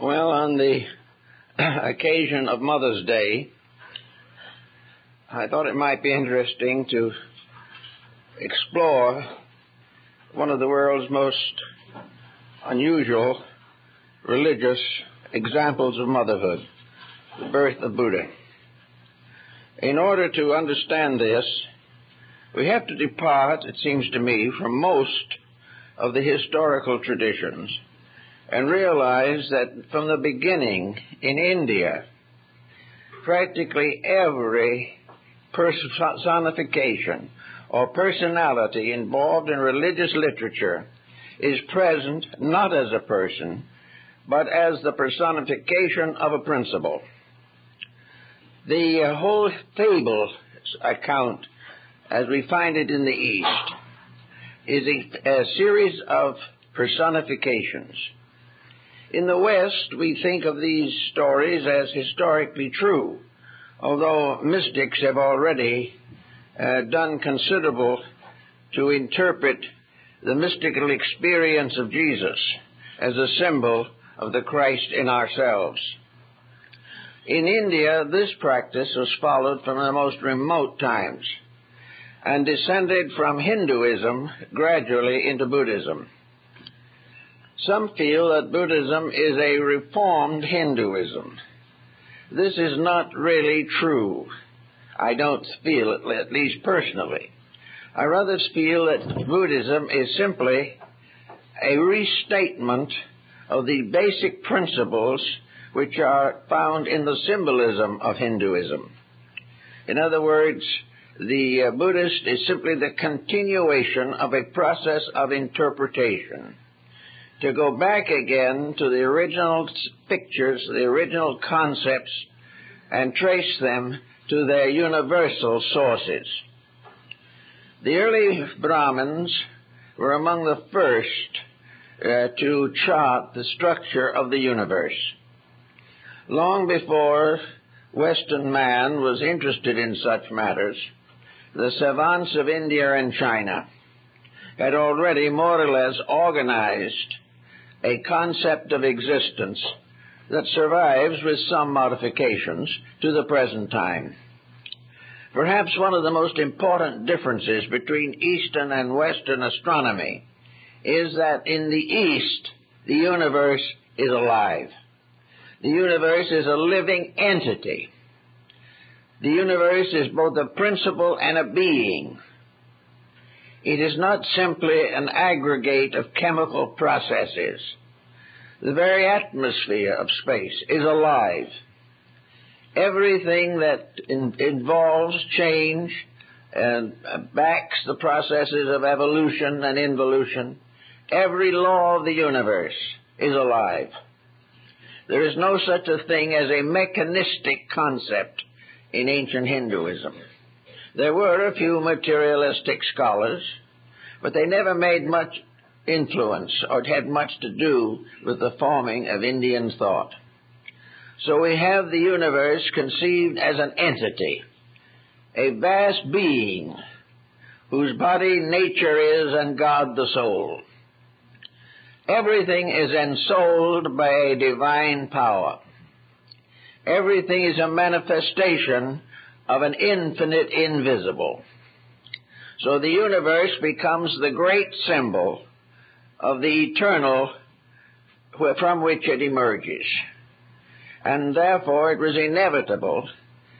Well, on the occasion of Mother's Day, I thought it might be interesting to explore one of the world's most unusual religious examples of motherhood, the birth of Buddha. In order to understand this, we have to depart, it seems to me, from most of the historical traditions and realize that from the beginning in India, practically every personification or personality involved in religious literature is present not as a person, but as the personification of a principle. The whole fable account, as we find it in the East, is a series of personifications. In the West, we think of these stories as historically true, although mystics have already done considerable to interpret the mystical experience of Jesus as a symbol of the Christ in ourselves. In India, this practice was followed from the most remote times and descended from Hinduism gradually into Buddhism. Some feel that Buddhism is a reformed Hinduism. This is not really true. I don't feel it, at least personally. I rather feel that Buddhism is simply a restatement of the basic principles which are found in the symbolism of Hinduism. In other words, the Buddhist is simply the continuation of a process of interpretation, to go back again to the original pictures, the original concepts, and trace them to their universal sources. The early Brahmins were among the first to chart the structure of the universe. Long before Western man was interested in such matters, the savants of India and China had already more or less organized a concept of existence that survives with some modifications to the present time. Perhaps one of the most important differences between Eastern and Western astronomy is that in the East, the universe is alive. The universe is a living entity. The universe is both a principle and a being. It is not simply an aggregate of chemical processes. The very atmosphere of space is alive. Everything that involves change and backs the processes of evolution and involution, every law of the universe is alive. There is no such a thing as a mechanistic concept in ancient Hinduism. There were a few materialistic scholars, but they never made much influence or had much to do with the forming of Indian thought. So we have the universe conceived as an entity, a vast being whose body nature is and God the soul. Everything is ensouled by a divine power. Everything is a manifestation of an infinite invisible. So the universe becomes the great symbol of the eternal from which it emerges. And therefore it was inevitable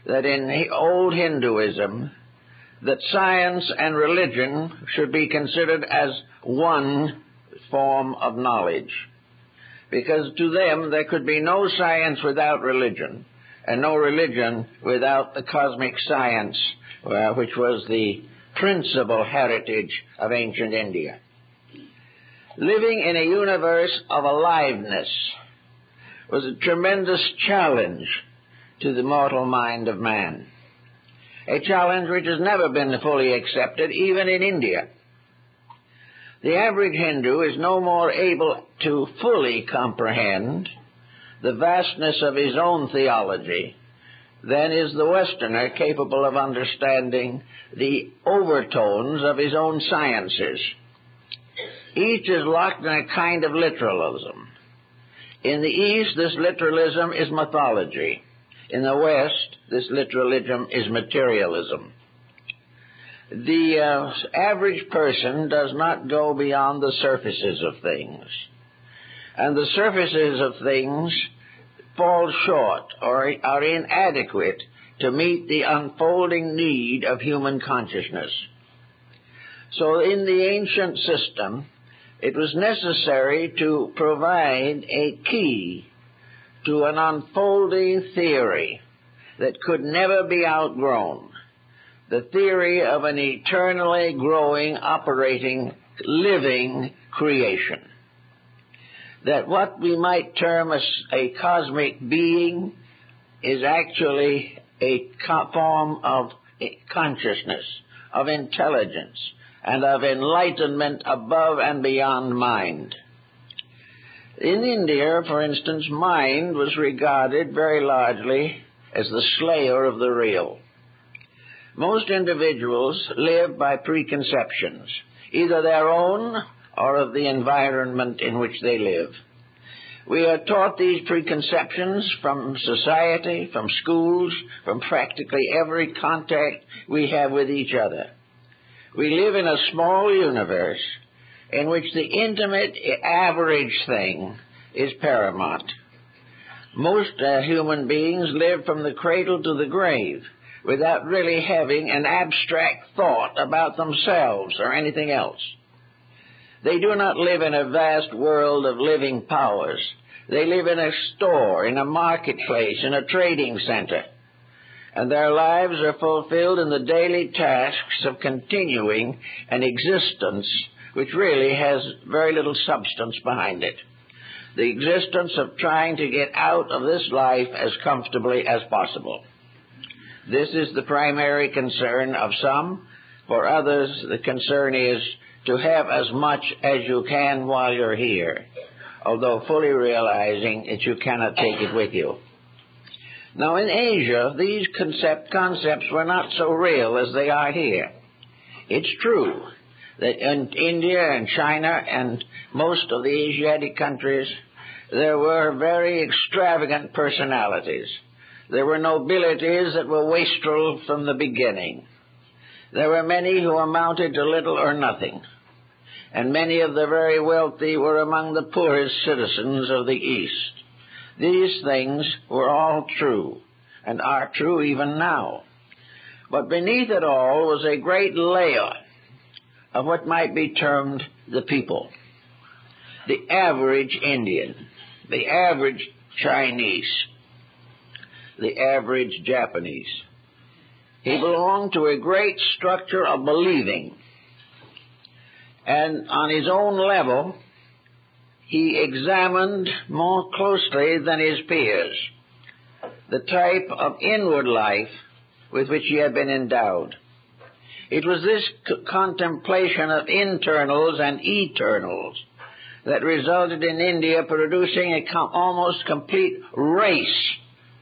that in old Hinduism that science and religion should be considered as one form of knowledge. Because to them there could be no science without religion, and no religion without the cosmic science, which was the principal heritage of ancient India. Living in a universe of aliveness was a tremendous challenge to the mortal mind of man, a challenge which has never been fully accepted, even in India. The average Hindu is no more able to fully comprehend the vastness of his own theology than is the Westerner capable of understanding the overtones of his own sciences. Each is locked in a kind of literalism. In the East, this literalism is mythology. In the West, this literalism is materialism. The average person does not go beyond the surfaces of things. And the surfaces of things fall short or are inadequate to meet the unfolding need of human consciousness. So in the ancient system, it was necessary to provide a key to an unfolding theory that could never be outgrown, the theory of an eternally growing, operating, living creation. That what we might term as a cosmic being is actually a form of consciousness, of intelligence, and of enlightenment above and beyond mind. In India, for instance, mind was regarded very largely as the slayer of the real. Most individuals live by preconceptions, either their own or of the environment in which they live. We are taught these preconceptions from society, from schools, from practically every contact we have with each other. We live in a small universe in which the intimate average thing is paramount. Most human beings live from the cradle to the grave without really having an abstract thought about themselves or anything else. They do not live in a vast world of living powers. They live in a store, in a marketplace, in a trading center. And their lives are fulfilled in the daily tasks of continuing an existence which really has very little substance behind it. The existence of trying to get out of this life as comfortably as possible. This is the primary concern of some. For others, the concern is to have as much as you can while you're here, although fully realizing that you cannot take it with you. Now, in Asia, these concepts were not so real as they are here. It's true that in India and China and most of the Asiatic countries, there were very extravagant personalities. There were nobilities that were wastrel from the beginning. There were many who amounted to little or nothing, and many of the very wealthy were among the poorest citizens of the East. These things were all true, and are true even now. But beneath it all was a great layer of what might be termed the people. The average Indian, the average Chinese, the average Japanese. He belonged to a great structure of believing, and on his own level, he examined more closely than his peers the type of inward life with which he had been endowed. It was this contemplation of internals and eternals that resulted in India producing an almost complete race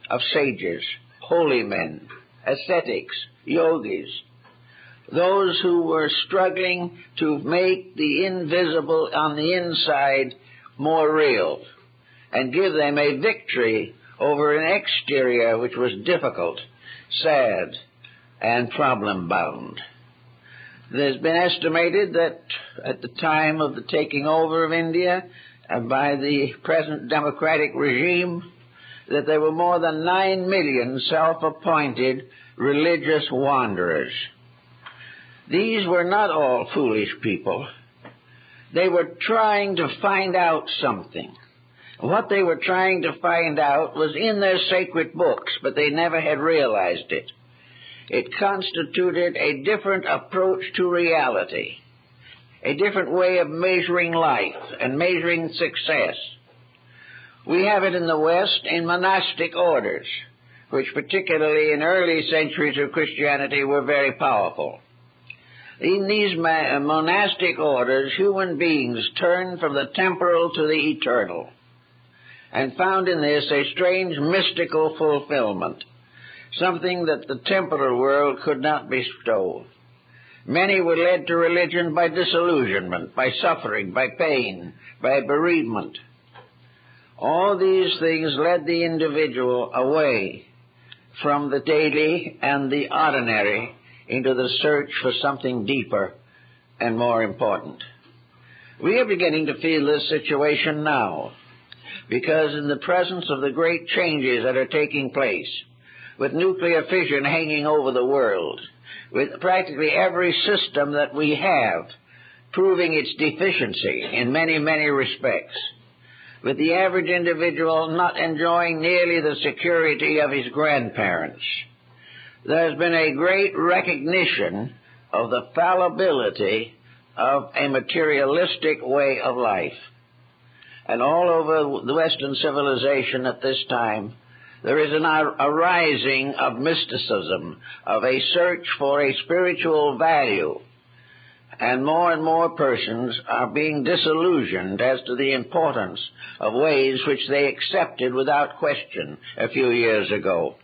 of sages, holy men, ascetics, yogis, those who were struggling to make the invisible on the inside more real and give them a victory over an exterior which was difficult, sad, and problem-bound. There's been estimated that at the time of the taking over of India by the present democratic regime, that there were more than 9 million self-appointed religious wanderers. These were not all foolish people. They were trying to find out something. What they were trying to find out was in their sacred books, but they never had realized it. It constituted a different approach to reality, a different way of measuring life and measuring success. We have it in the West in monastic orders, which particularly in early centuries of Christianity were very powerful. In these monastic orders, human beings turned from the temporal to the eternal, and found in this a strange mystical fulfillment, something that the temporal world could not bestow. Many were led to religion by disillusionment, by suffering, by pain, by bereavement. All these things led the individual away from the daily and the ordinary into the search for something deeper and more important. We are beginning to feel this situation now, because in the presence of the great changes that are taking place, with nuclear fission hanging over the world, with practically every system that we have proving its deficiency in many, many respects, with the average individual not enjoying nearly the security of his grandparents, there's been a great recognition of the fallibility of a materialistic way of life. And all over the Western civilization at this time, there is a rising of mysticism, of a search for a spiritual value. And more persons are being disillusioned as to the importance of ways which they accepted without question a few years ago.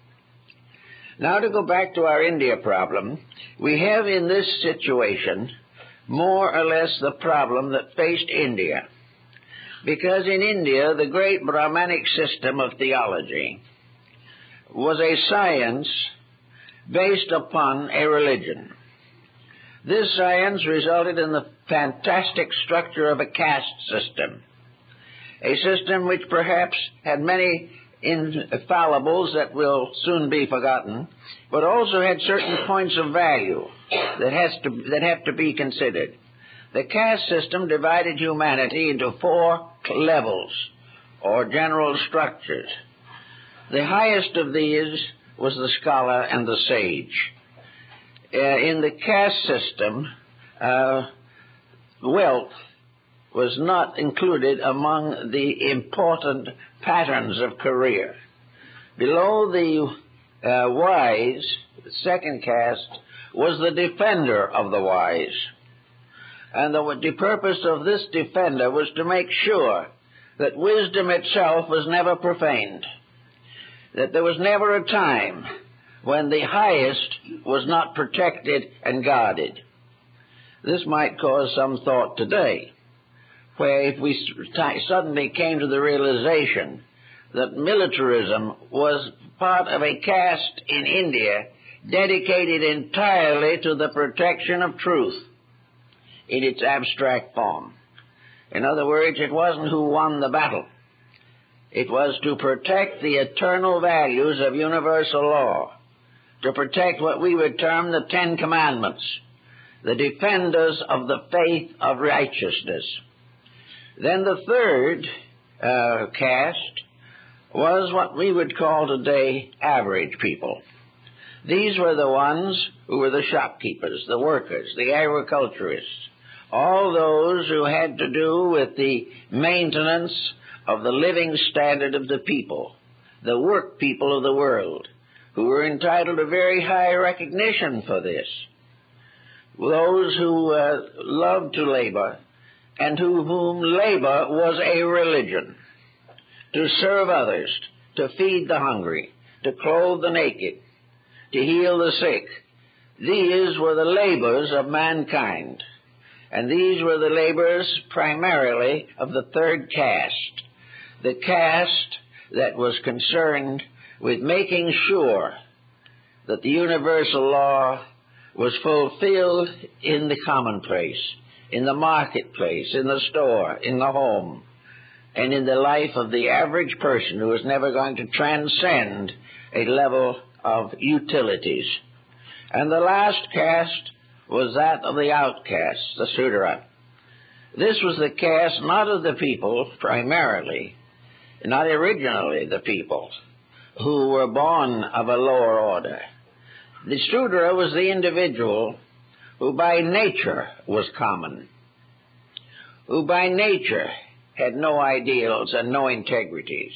Now, to go back to our India problem, we have in this situation more or less the problem that faced India. Because in India, the great Brahmanic system of theology was a science based upon a religion. This science resulted in the fantastic structure of a caste system, a system which perhaps had many infallibles that will soon be forgotten, but also had certain points of value that have to be considered. The caste system divided humanity into 4 levels, or general structures. The highest of these was the scholar and the sage. In the caste system, wealth was not included among the important patterns of career. Below the wise, the second caste, was the defender of the wise. And the purpose of this defender was to make sure that wisdom itself was never profaned, that there was never a time when the highest was not protected and guarded. This might cause some thought today, where if we suddenly came to the realization that militarism was part of a caste in India dedicated entirely to the protection of truth in its abstract form. In other words, it wasn't who won the battle. It was to protect the eternal values of universal law, to protect what we would term the 10 Commandments, the defenders of the faith of righteousness. Then the third caste was what we would call today average people. These were the ones who were the shopkeepers, the workers, the agriculturists, all those who had to do with the maintenance of the living standard of the people, the work people of the world, who were entitled to very high recognition for this. Those who loved to labor, and to whom labor was a religion, to serve others, to feed the hungry, to clothe the naked, to heal the sick. These were the labors of mankind, and these were the labors primarily of the third caste, the caste that was concerned with making sure that the universal law was fulfilled in the commonplace, in the marketplace, in the store, in the home, and in the life of the average person who was never going to transcend a level of utilities. And the last caste was that of the outcasts, the Sudra. This was the caste not of the people primarily, not originally the people, who were born of a lower order. The Sudra was the individual who by nature was common, who by nature had no ideals and no integrities,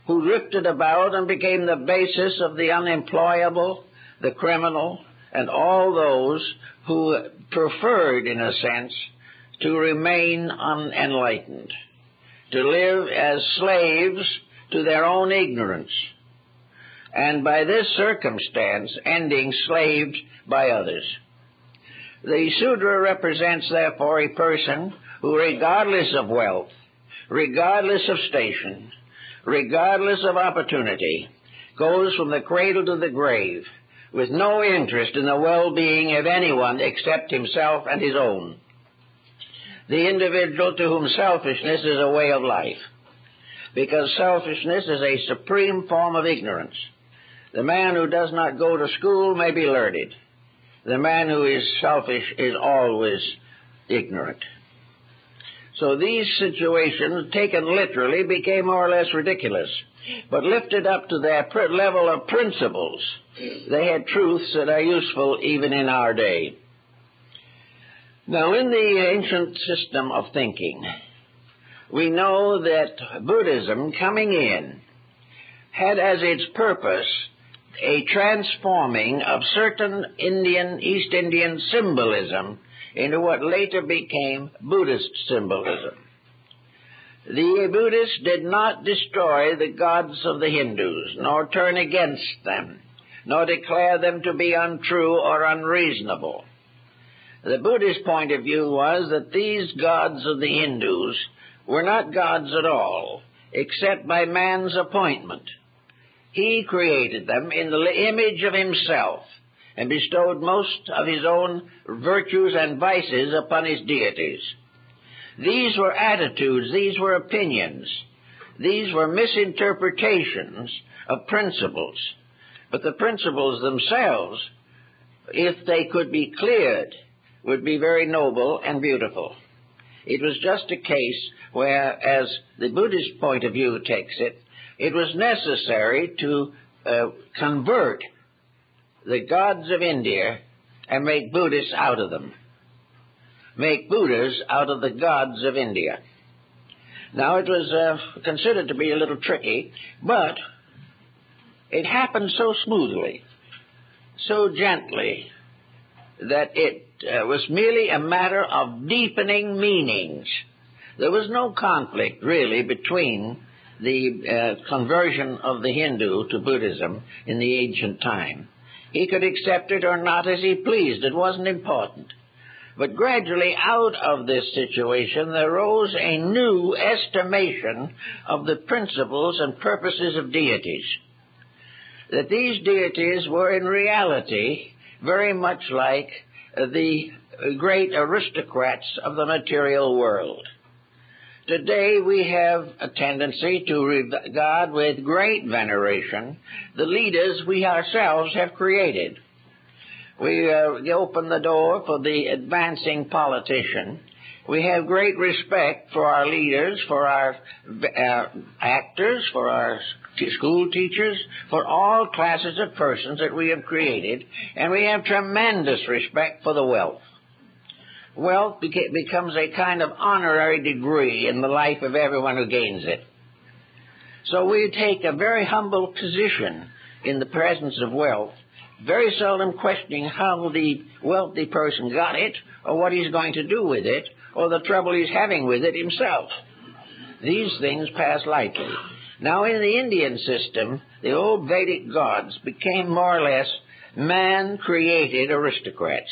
who drifted about and became the basis of the unemployable, the criminal, and all those who preferred, in a sense, to remain unenlightened, to live as slaves to their own ignorance, and by this circumstance ending slaved by others. The Sudra represents, therefore, a person who, regardless of wealth, regardless of station, regardless of opportunity, goes from the cradle to the grave with no interest in the well-being of anyone except himself and his own. The individual to whom selfishness is a way of life, because selfishness is a supreme form of ignorance. The man who does not go to school may be learned. The man who is selfish is always ignorant. So these situations, taken literally, became more or less ridiculous. But lifted up to their level of principles, they had truths that are useful even in our day. Now, in the ancient system of thinking, we know that Buddhism, coming in, had as its purpose a transforming of certain East Indian symbolism into what later became Buddhist symbolism. The Buddhists did not destroy the gods of the Hindus, nor turn against them, nor declare them to be untrue or unreasonable. The Buddhist point of view was that these gods of the Hindus were not gods at all, except by man's appointment. He created them in the image of himself and bestowed most of his own virtues and vices upon his deities. These were attitudes, these were opinions, these were misinterpretations of principles. But the principles themselves, if they could be cleared, would be very noble and beautiful. It was just a case where, as the Buddhist point of view takes it, it was necessary to convert the gods of India and make Buddhists out of them. Make Buddhas out of the gods of India. Now, it was considered to be a little tricky, but it happened so smoothly, so gently, that it was merely a matter of deepening meanings. There was no conflict, really, between the conversion of the Hindu to Buddhism in the ancient time. He could accept it or not as he pleased. It wasn't important. But gradually, out of this situation, there rose a new estimation of the principles and purposes of deities. That these deities were in reality very much like the great aristocrats of the material world. Today we have a tendency to regard with great veneration the leaders we ourselves have created. We open the door for the advancing politician. We have great respect for our leaders, for our actors, for our school teachers, for all classes of persons that we have created, and we have tremendous respect for the wealth. Wealth becomes a kind of honorary degree in the life of everyone who gains it. So we take a very humble position in the presence of wealth, very seldom questioning how the wealthy person got it, or what he's going to do with it, or the trouble he's having with it himself. These things pass lightly. Now, in the Indian system, the old Vedic gods became more or less man-created aristocrats.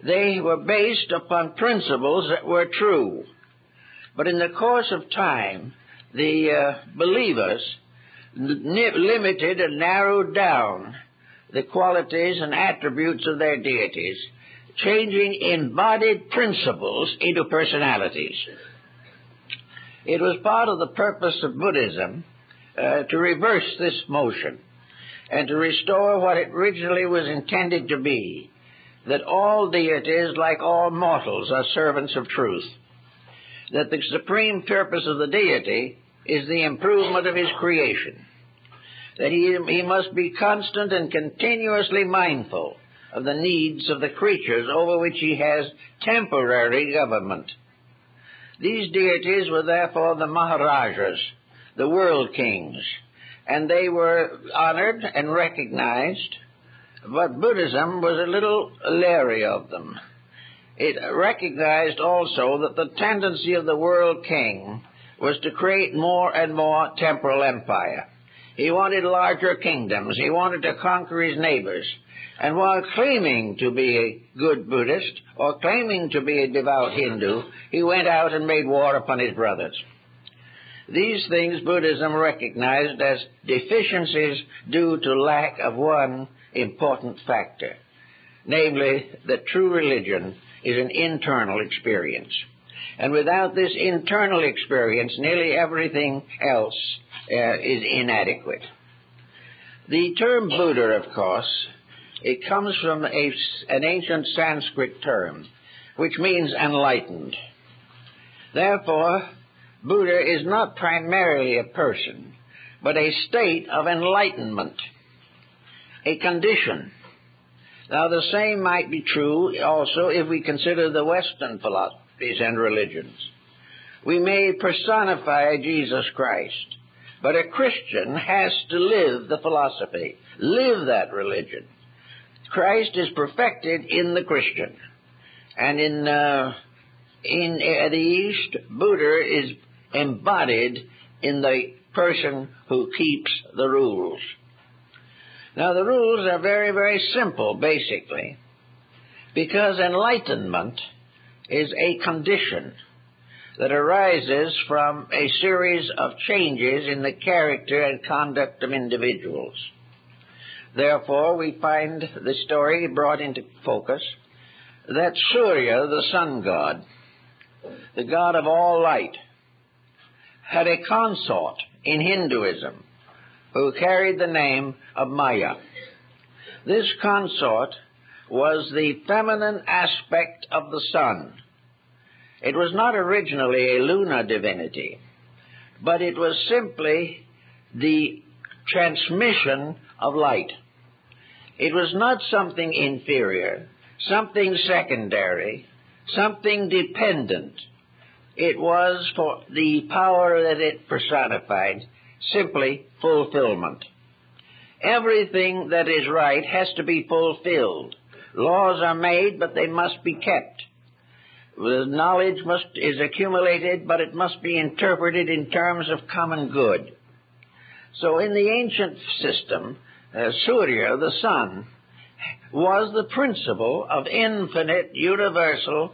They were based upon principles that were true. But in the course of time, the believers limited and narrowed down the qualities and attributes of their deities, changing embodied principles into personalities. It was part of the purpose of Buddhism to reverse this motion and to restore what it originally was intended to be, that all deities, like all mortals, are servants of truth, that the supreme purpose of the deity is the improvement of his creation, that he must be constant and continuously mindful of the needs of the creatures over which he has temporary government. These deities were therefore the Maharajas, the world kings, and they were honored and recognized, but Buddhism was a little leery of them. It recognized also that the tendency of the world king was to create more and more temporal empire. He wanted larger kingdoms. He wanted to conquer his neighbors. And while claiming to be a good Buddhist or claiming to be a devout Hindu, he went out and made war upon his brothers. These things Buddhism recognized as deficiencies due to lack of one important factor, namely that true religion is an internal experience. And without this internal experience, nearly everything else is inadequate. The term Buddha, of course, it comes from an ancient Sanskrit term, which means enlightened. Therefore, Buddha is not primarily a person, but a state of enlightenment, a condition. Now, the same might be true also if we consider the Western philosophies and religions. We may personify Jesus Christ, but a Christian has to live the philosophy, live that religion. Christ is perfected in the Christian. And in the East, Buddha is embodied in the person who keeps the rules. Now, the rules are very, very simple, basically, because enlightenment is a condition that arises from a series of changes in the character and conduct of individuals. Therefore, we find the story brought into focus that Surya, the sun god, the god of all light, had a consort in Hinduism who carried the name of Maya. This consort was the feminine aspect of the sun. It was not originally a lunar divinity, but it was simply the transmission of light. It was not something inferior, something secondary, something dependent. It was, for the power that it personified, simply fulfillment. Everything that is right has to be fulfilled. Laws are made, but they must be kept. The knowledge is accumulated, but it must be interpreted in terms of common good. So in the ancient system, Surya, the sun, was the principle of infinite universal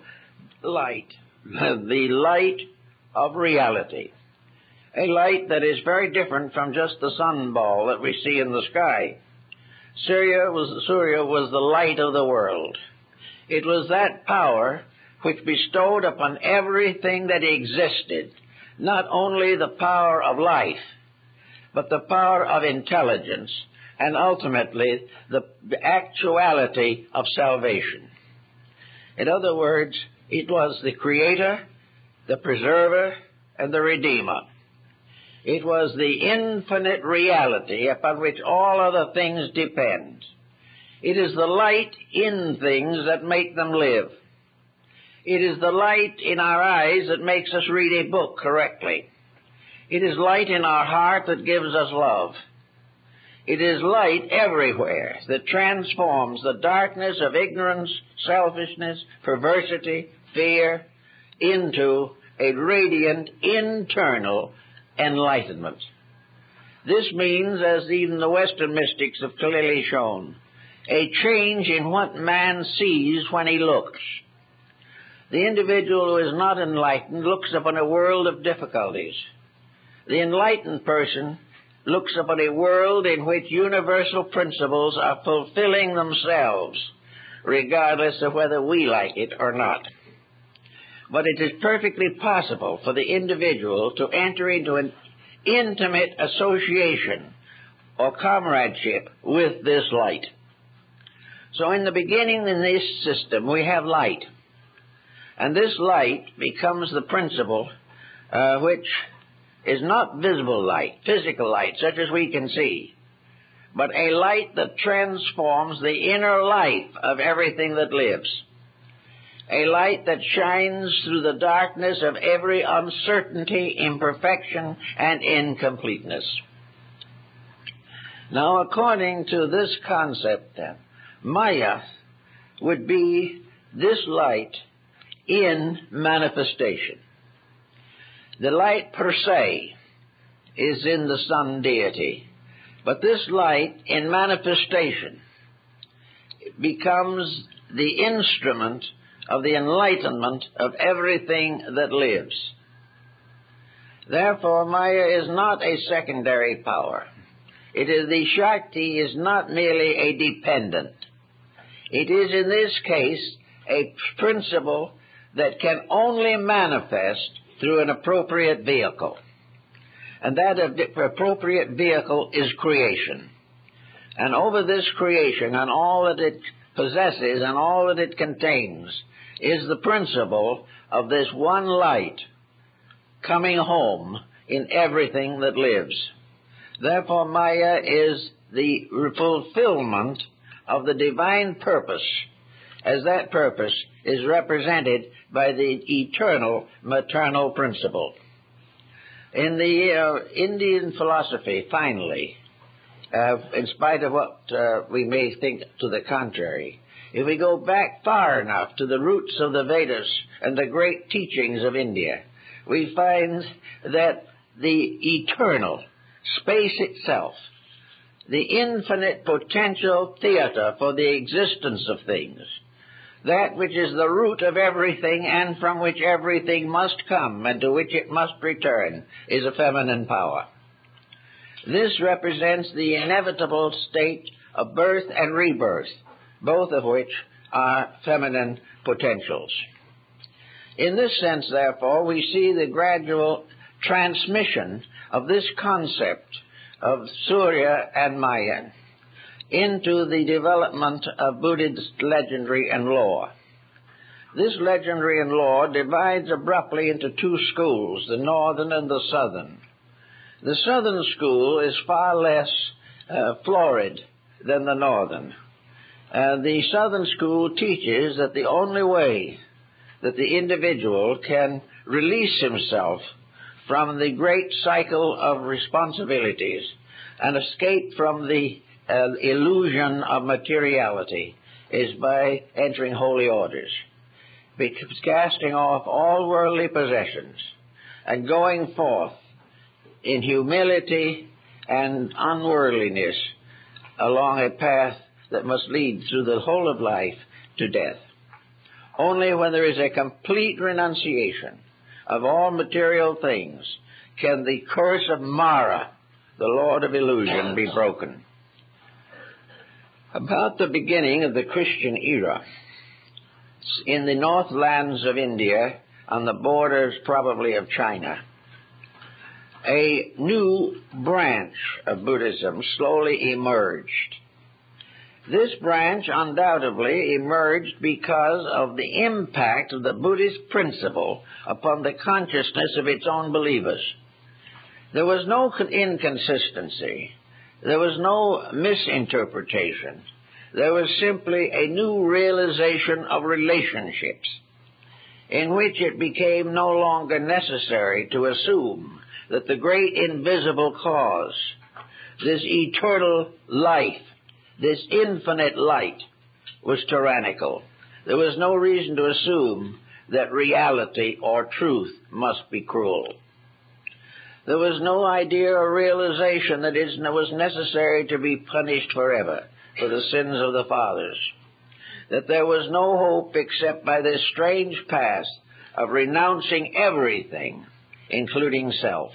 light, the light of reality. A light that is very different from just the sunball that we see in the sky. Surya was the light of the world. It was that power which bestowed upon everything that existed not only the power of life, but the power of intelligence, and ultimately the actuality of salvation. In other words, it was the creator, the preserver, and the redeemer. It was the infinite reality upon which all other things depend. It is the light in things that make them live. It is the light in our eyes that makes us read a book correctly. It is light in our heart that gives us love. It is light everywhere that transforms the darkness of ignorance, selfishness, perversity, fear, into a radiant internal enlightenment. This means, as even the Western mystics have clearly shown, a change in what man sees when he looks. The individual who is not enlightened looks upon a world of difficulties. The enlightened person looks upon a world in which universal principles are fulfilling themselves, regardless of whether we like it or not. But it is perfectly possible for the individual to enter into an intimate association or comradeship with this light. So in the beginning in this system, we have light. And this light becomes the principle which is not visible light, physical light, such as we can see, but a light that transforms the inner life of everything that lives. A light that shines through the darkness of every uncertainty, imperfection, and incompleteness. Now, according to this concept, then, Maya would be this light in manifestation. The light per se is in the sun deity, but this light in manifestation becomes the instrument of the enlightenment of everything that lives. Therefore, Maya is not a secondary power. The Shakti is not merely a dependent. It is, in this case, a principle that can only manifest through an appropriate vehicle. And that appropriate vehicle is creation. And over this creation and all that it possesses and all that it contains is the principle of this one light coming home in everything that lives. Therefore, Maya is the fulfillment of the divine purpose, as that purpose is represented by the eternal maternal principle. In the Indian philosophy, finally, in spite of what we may think to the contrary, if we go back far enough to the roots of the Vedas and the great teachings of India, we find that the eternal, space itself, the infinite potential theater for the existence of things, that which is the root of everything and from which everything must come and to which it must return, is a feminine power. This represents the inevitable state of birth and rebirth, both of which are feminine potentials. In this sense, therefore, we see the gradual transmission of this concept of Surya and Maya into the development of Buddhist legendary and lore. This legendary and lore divides abruptly into two schools, the northern and the southern. The southern school is far less florid than the northern. The southern school teaches that the only way that the individual can release himself from the great cycle of responsibilities and escape from the illusion of materiality is by entering holy orders, casting off all worldly possessions and going forth in humility and unworldliness along a path that must lead through the whole of life to death. Only when there is a complete renunciation of all material things can the curse of Mara, the Lord of illusion, be broken. About the beginning of the Christian era, in the northlands of India, on the borders probably of China, a new branch of Buddhism slowly emerged. This branch undoubtedly emerged because of the impact of the Buddhist principle upon the consciousness of its own believers. There was no inconsistency. There was no misinterpretation. There was simply a new realization of relationships in which it became no longer necessary to assume that the great invisible cause, this eternal life, this infinite light, was tyrannical. There was no reason to assume that reality or truth must be cruel. There was no idea or realization that it was necessary to be punished forever for the sins of the fathers, that there was no hope except by this strange path of renouncing everything, including self.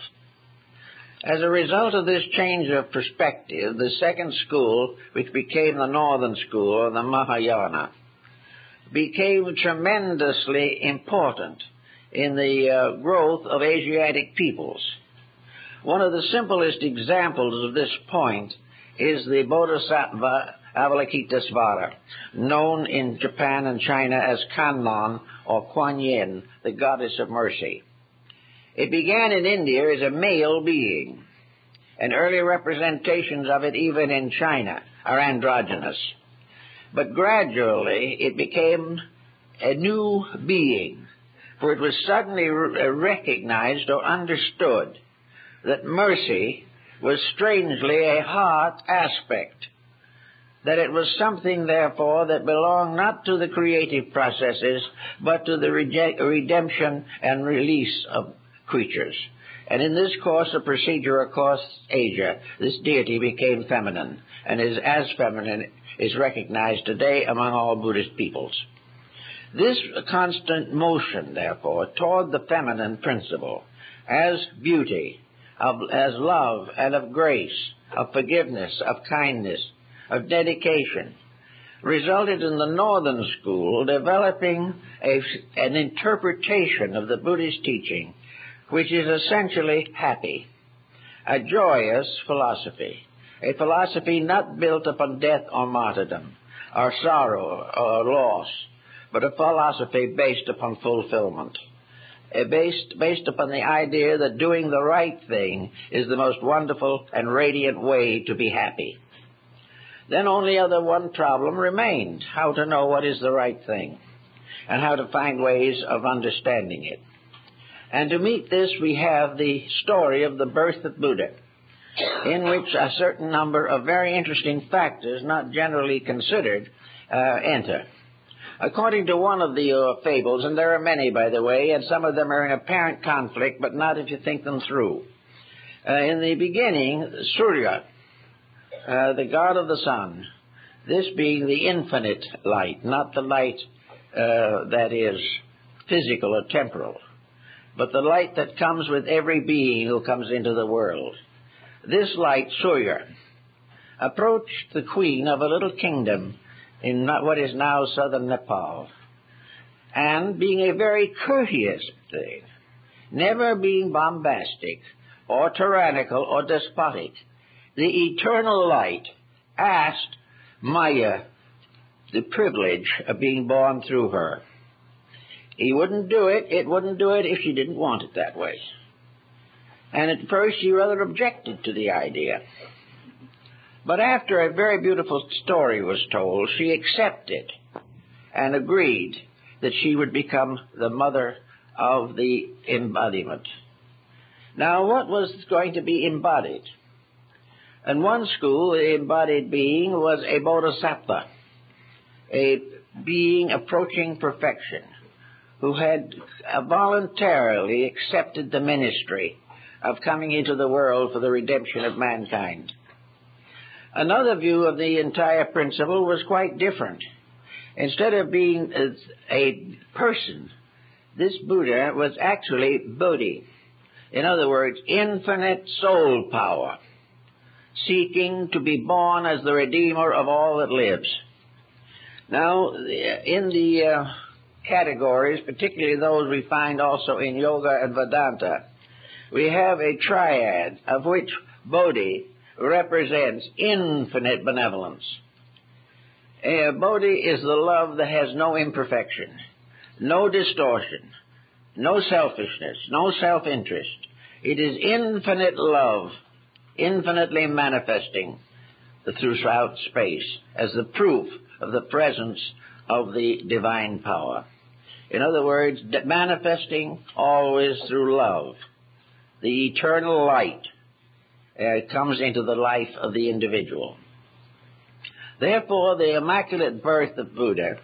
As a result of this change of perspective, the second school, which became the northern school, or the Mahayana, became tremendously important in the growth of Asiatic peoples. One of the simplest examples of this point is the Bodhisattva Avalokitesvara, known in Japan and China as Kannon or Kuan Yin, the goddess of mercy. It began in India as a male being, and early representations of it even in China are androgynous. But gradually it became a new being, for it was suddenly recognized or understood that mercy was strangely a heart aspect, that it was something, therefore, that belonged not to the creative processes, but to the redemption and release of creatures. And in this course of procedure across Asia, this deity became feminine, and is as feminine is recognized today among all Buddhist peoples. This constant motion, therefore, toward the feminine principle as beauty, as love and of grace, of forgiveness, of kindness, of dedication, resulted in the Northern School developing an interpretation of the Buddhist teaching which is essentially happy, a joyous philosophy, a philosophy not built upon death or martyrdom, or sorrow or loss, but a philosophy based upon fulfillment, based upon the idea that doing the right thing is the most wonderful and radiant way to be happy. Then only one problem remained: how to know what is the right thing, and how to find ways of understanding it. And to meet this, we have the story of the birth of Buddha, in which a certain number of very interesting factors, not generally considered, enter. According to one of the fables, and there are many, by the way, and some of them are in apparent conflict, but not if you think them through. In the beginning, Surya, the god of the sun, this being the infinite light, not the light that is physical or temporal, but the light that comes with every being who comes into the world. This light, Surya, approached the queen of a little kingdom in what is now southern Nepal, and being a very courteous thing, never being bombastic or tyrannical or despotic, the eternal light asked Maya the privilege of being born through her. He wouldn't do it. It wouldn't do it if she didn't want it that way. And at first she rather objected to the idea. But after a very beautiful story was told, she accepted and agreed that she would become the mother of the embodiment. Now, what was going to be embodied? In one school, the embodied being was a bodhisattva, a being approaching perfection, who had voluntarily accepted the ministry of coming into the world for the redemption of mankind. Another view of the entire principle was quite different. Instead of being a person, this Buddha was actually Bodhi. In other words, infinite soul power, seeking to be born as the redeemer of all that lives. Now, in the categories, particularly those we find also in Yoga and Vedanta, we have a triad of which Bodhi represents infinite benevolence. Bodhi is the love that has no imperfection, no distortion, no selfishness, no self-interest. It is infinite love, infinitely manifesting throughout space as the proof of the presence of the divine power. In other words, manifesting always through love. The eternal light comes into the life of the individual. Therefore, the immaculate birth of Buddha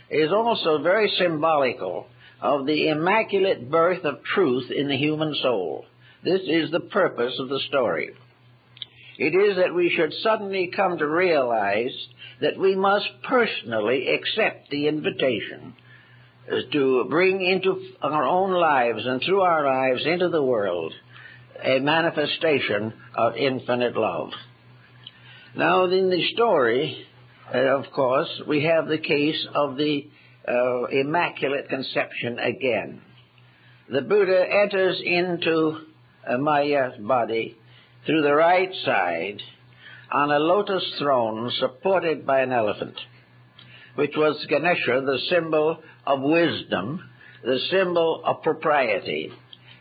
is also very symbolical of the immaculate birth of truth in the human soul. This is the purpose of the story. It is that we should suddenly come to realize that we must personally accept the invitation to bring into our own lives and through our lives into the world a manifestation of infinite love. Now, in the story, of course, we have the case of the Immaculate Conception again. The Buddha enters into Maya's body through the right side on a lotus throne supported by an elephant, which was Ganesha, the symbol of wisdom, the symbol of propriety.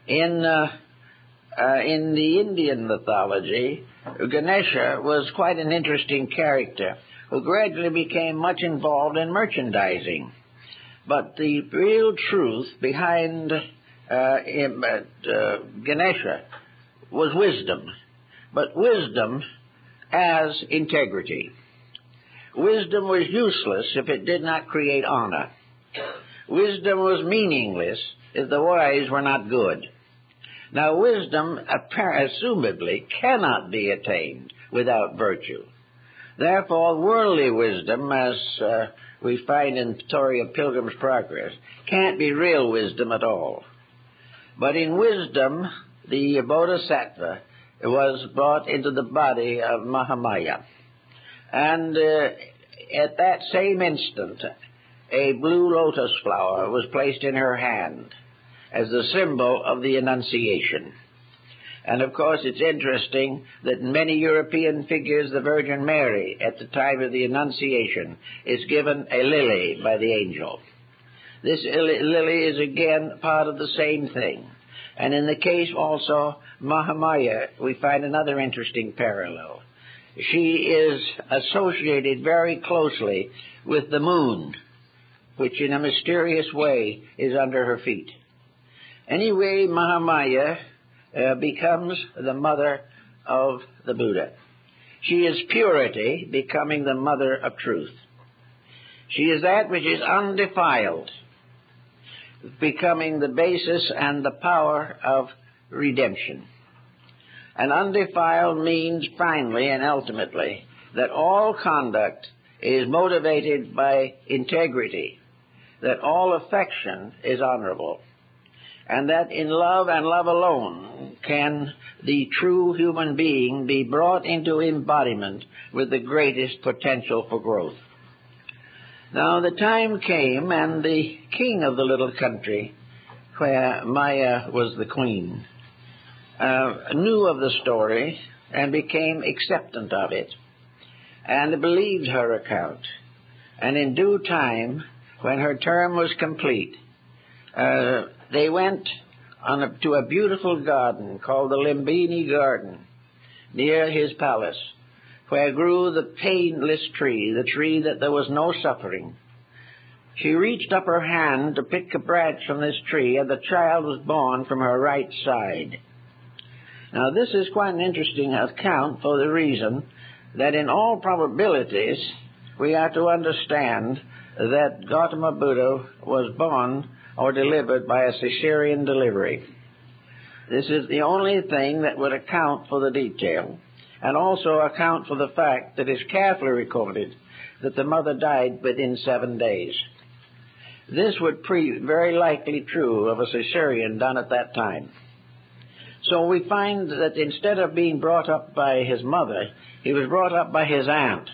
In the Indian mythology, Ganesha was quite an interesting character who gradually became much involved in merchandising. But the real truth behind Ganesha was wisdom, but wisdom as integrity. Wisdom was useless if it did not create honor. Wisdom was meaningless if the wise were not good. Now, wisdom, assumably, cannot be attained without virtue. Therefore, worldly wisdom, as we find in the story of Pilgrim's Progress, can't be real wisdom at all. But in wisdom, the Bodhisattva was brought into the body of Mahamaya. And at that same instant, a blue lotus flower was placed in her hand as the symbol of the Annunciation. And of course, it's interesting that in many European figures, the Virgin Mary, at the time of the Annunciation, is given a lily by the angel. This lily is again part of the same thing. And in the case also, Mahamaya, we find another interesting parallel. She is associated very closely with the moon, which in a mysterious way is under her feet. Anyway, Mahamaya becomes the mother of the Buddha. She is purity, becoming the mother of truth. She is that which is undefiled, becoming the basis and the power of redemption. And undefiled means finally and ultimately that all conduct is motivated by integrity, that all affection is honorable, and that in love and love alone can the true human being be brought into embodiment with the greatest potential for growth. Now the time came, and the king of the little country, where Maya was the queen, knew of the story and became acceptant of it, and believed her account. And in due time, when her term was complete, they went to a beautiful garden called the Lumbini Garden near his palace, where grew the painless tree, the tree that there was no suffering. She reached up her hand to pick a branch from this tree, and the child was born from her right side. Now this is quite an interesting account for the reason that in all probabilities we are to understand that Gautama Buddha was born or delivered by a cesarean delivery. This is the only thing that would account for the detail, and also account for the fact that it's carefully recorded that the mother died within 7 days. This would prove very likely true of a cesarean done at that time. So we find that instead of being brought up by his mother, he was brought up by his aunt.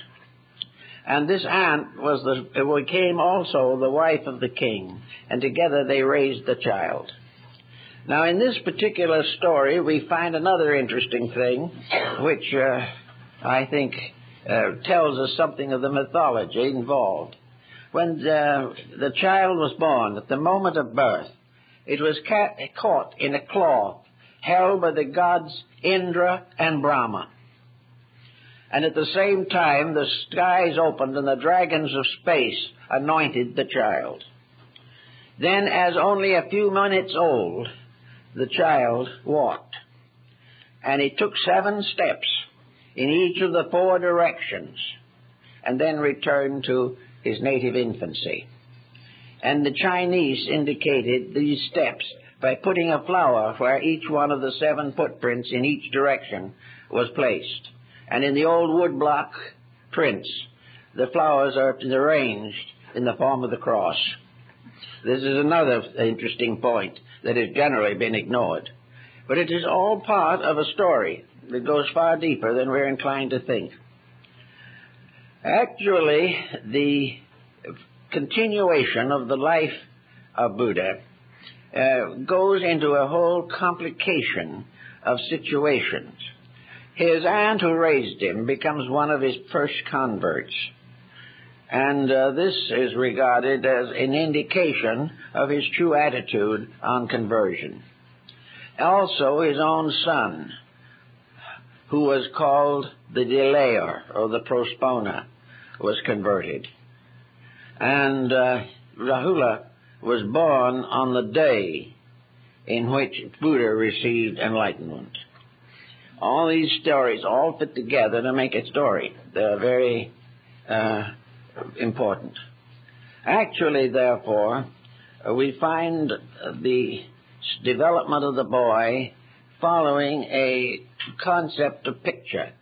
And this aunt became also the wife of the king, and together they raised the child. Now, in this particular story, we find another interesting thing, which I think tells us something of the mythology involved. When the child was born, at the moment of birth, it was caught in a cloth held by the gods Indra and Brahma. And at the same time, the skies opened and the dragons of space anointed the child. Then, as only a few minutes old, the child walked. And he took 7 steps in each of the 4 directions, and then returned to his native infancy. And the Chinese indicated these steps by putting a flower where each one of the 7 footprints in each direction was placed. And in the old woodblock prints, the flowers are arranged in the form of the cross. This is another interesting point that has generally been ignored. But it is all part of a story that goes far deeper than we're inclined to think. Actually, the continuation of the life of Buddha goes into a whole complication of situations. His aunt who raised him becomes one of his first converts. And this is regarded as an indication of his true attitude on conversion. Also, his own son, who was called the delayer or the prosponer, was converted. And Rahula was born on the day in which Buddha received enlightenment. All these stories all fit together to make a story. They're very important. Actually, therefore, we find the development of the boy following a concept of picture,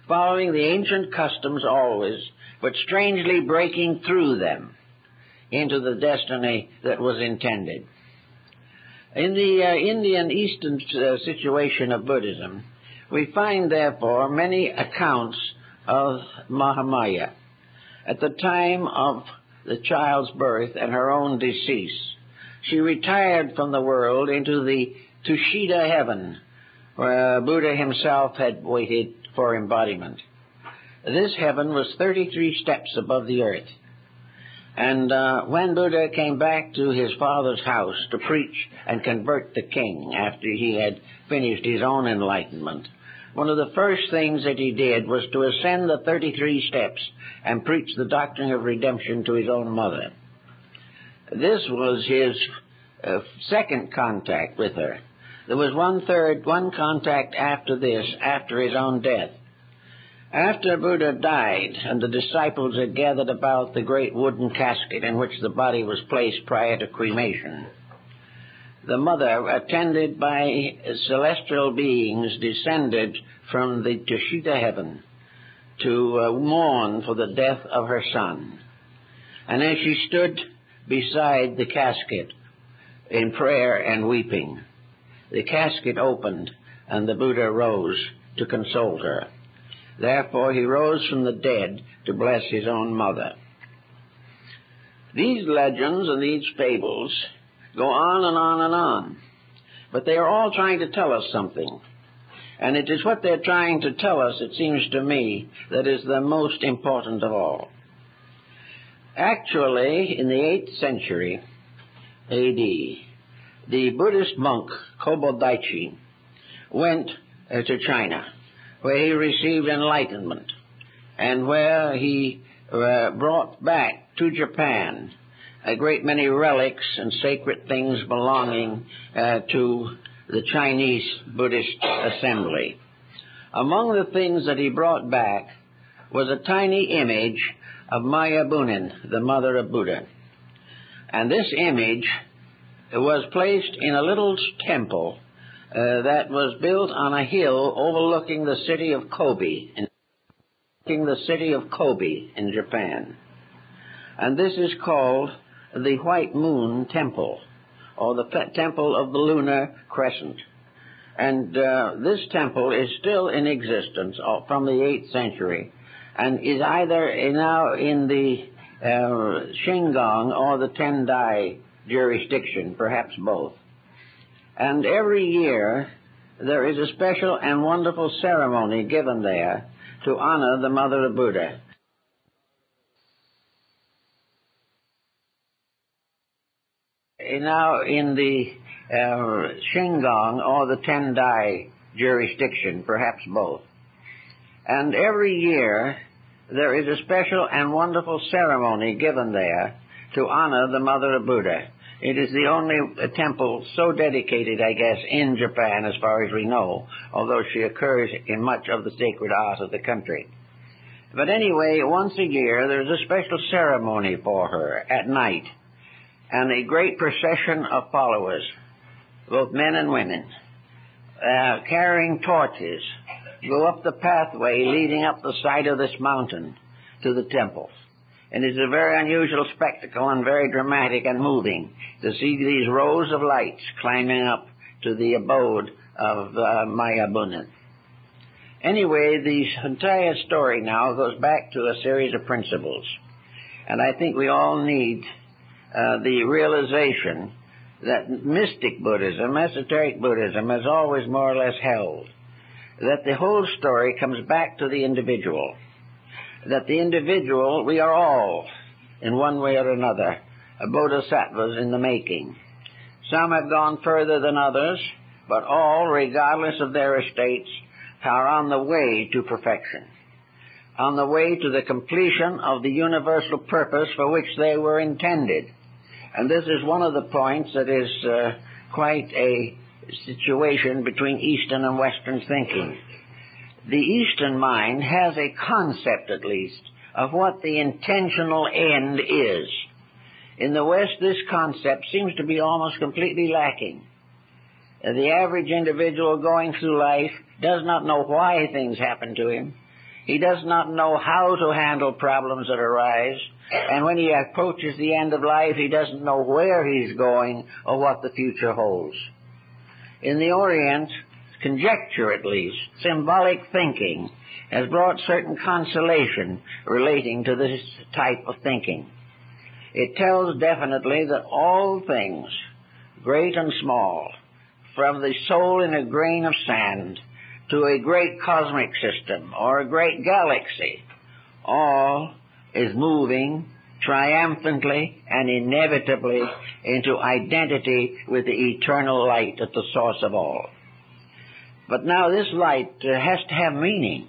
following the ancient customs always, but strangely breaking through them into the destiny that was intended. In the Indian Eastern situation of Buddhism, we find, therefore, many accounts of Mahamaya. At the time of the child's birth and her own decease, she retired from the world into the Tushita heaven, where Buddha himself had waited for embodiment. This heaven was 33 steps above the earth. And when Buddha came back to his father's house to preach and convert the king after he had finished his own enlightenment, one of the first things that he did was to ascend the 33 steps and preach the doctrine of redemption to his own mother. This was his second contact with her. There was one contact after this, after his own death. After Buddha died and the disciples had gathered about the great wooden casket in which the body was placed prior to cremation, the mother, attended by celestial beings, descended from the Tushita heaven to mourn for the death of her son. And as she stood beside the casket in prayer and weeping, the casket opened and the Buddha rose to console her. Therefore, he rose from the dead to bless his own mother. These legends and these fables go on and on and on, but they are all trying to tell us something. And it is what they're trying to tell us, it seems to me, that is the most important of all. Actually, in the 8th century A.D., the Buddhist monk Kobodaichi went to China, where he received enlightenment, and where he brought back to Japan a great many relics and sacred things belonging to the Chinese Buddhist assembly. Among the things that he brought back was a tiny image of Maya Bunin, the mother of Buddha. And this image was placed in a little temple that was built on a hill overlooking the city of Kobe, in Japan. And this is called the White Moon Temple, or the Temple of the Lunar Crescent. And this temple is still in existence from the 8th century, and is either now in the Shingon or the Tendai jurisdiction, perhaps both. And every year there is a special and wonderful ceremony given there to honor the Mother of Buddha. Now in the Shingon or the Tendai jurisdiction, perhaps both. And every year there is a special and wonderful ceremony given there to honor the Mother of Buddha. It is the only temple so dedicated, I guess, in Japan, as far as we know, although she occurs in much of the sacred art of the country. But anyway, once a year, there's a special ceremony for her at night, and a great procession of followers, both men and women, carrying torches, go up the pathway leading up the side of this mountain to the temple. And it's a very unusual spectacle and very dramatic and moving to see these rows of lights climbing up to the abode of Maya Bunin. Anyway, the entire story now goes back to a series of principles. And I think we all need the realization that mystic Buddhism, esoteric Buddhism, has always more or less held that the whole story comes back to the individual. That the individual, we are all, in one way or another, bodhisattvas in the making. Some have gone further than others, but all, regardless of their estates, are on the way to perfection, on the way to the completion of the universal purpose for which they were intended. And this is one of the points that is quite a situation between Eastern and Western thinking. The Eastern mind has a concept, at least, of what the intentional end is. In the West, this concept seems to be almost completely lacking. The average individual going through life does not know why things happen to him. He does not know how to handle problems that arise. And when he approaches the end of life, he doesn't know where he's going or what the future holds. In the Orient, conjecture at least, symbolic thinking, has brought certain consolation relating to this type of thinking. It tells definitely that all things, great and small, from the soul in a grain of sand to a great cosmic system or a great galaxy, all is moving triumphantly and inevitably into identity with the eternal light at the source of all. But now this light has to have meaning,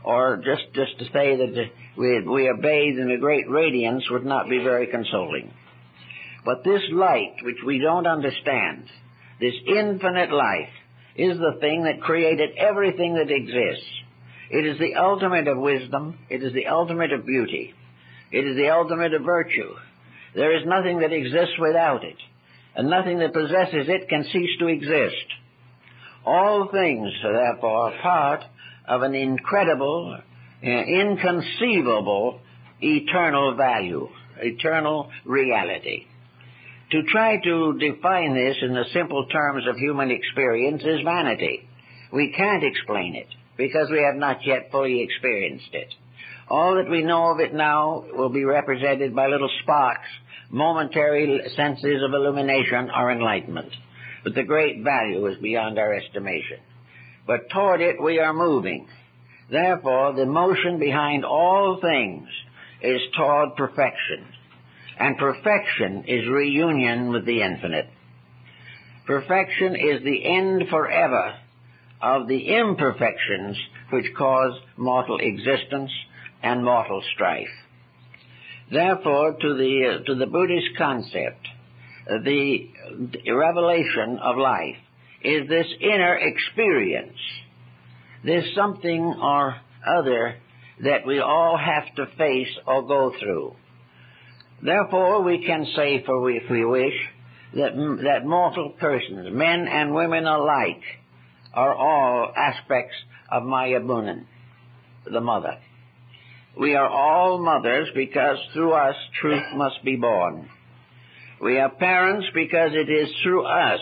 or just to say that we are bathed in a great radiance would not be very consoling. But this light, which we don't understand, this infinite light, is the thing that created everything that exists. It is the ultimate of wisdom. It is the ultimate of beauty. It is the ultimate of virtue. There is nothing that exists without it, and nothing that possesses it can cease to exist. All things, therefore, are part of an incredible, inconceivable, eternal value, eternal reality. To try to define this in the simple terms of human experience is vanity. We can't explain it because we have not yet fully experienced it. All that we know of it now will be represented by little sparks, momentary senses of illumination or enlightenment. But the great value is beyond our estimation. But toward it we are moving. Therefore, the motion behind all things is toward perfection. And perfection is reunion with the infinite. Perfection is the end forever of the imperfections which cause mortal existence and mortal strife. Therefore, to the Buddhist concept, the revelation of life is this inner experience, this something or other that we all have to face or go through. Therefore, we can say, if we wish, that mortal persons, men and women alike, are all aspects of Maya Bunan, the mother. We are all mothers because through us truth must be born. We are parents because it is through us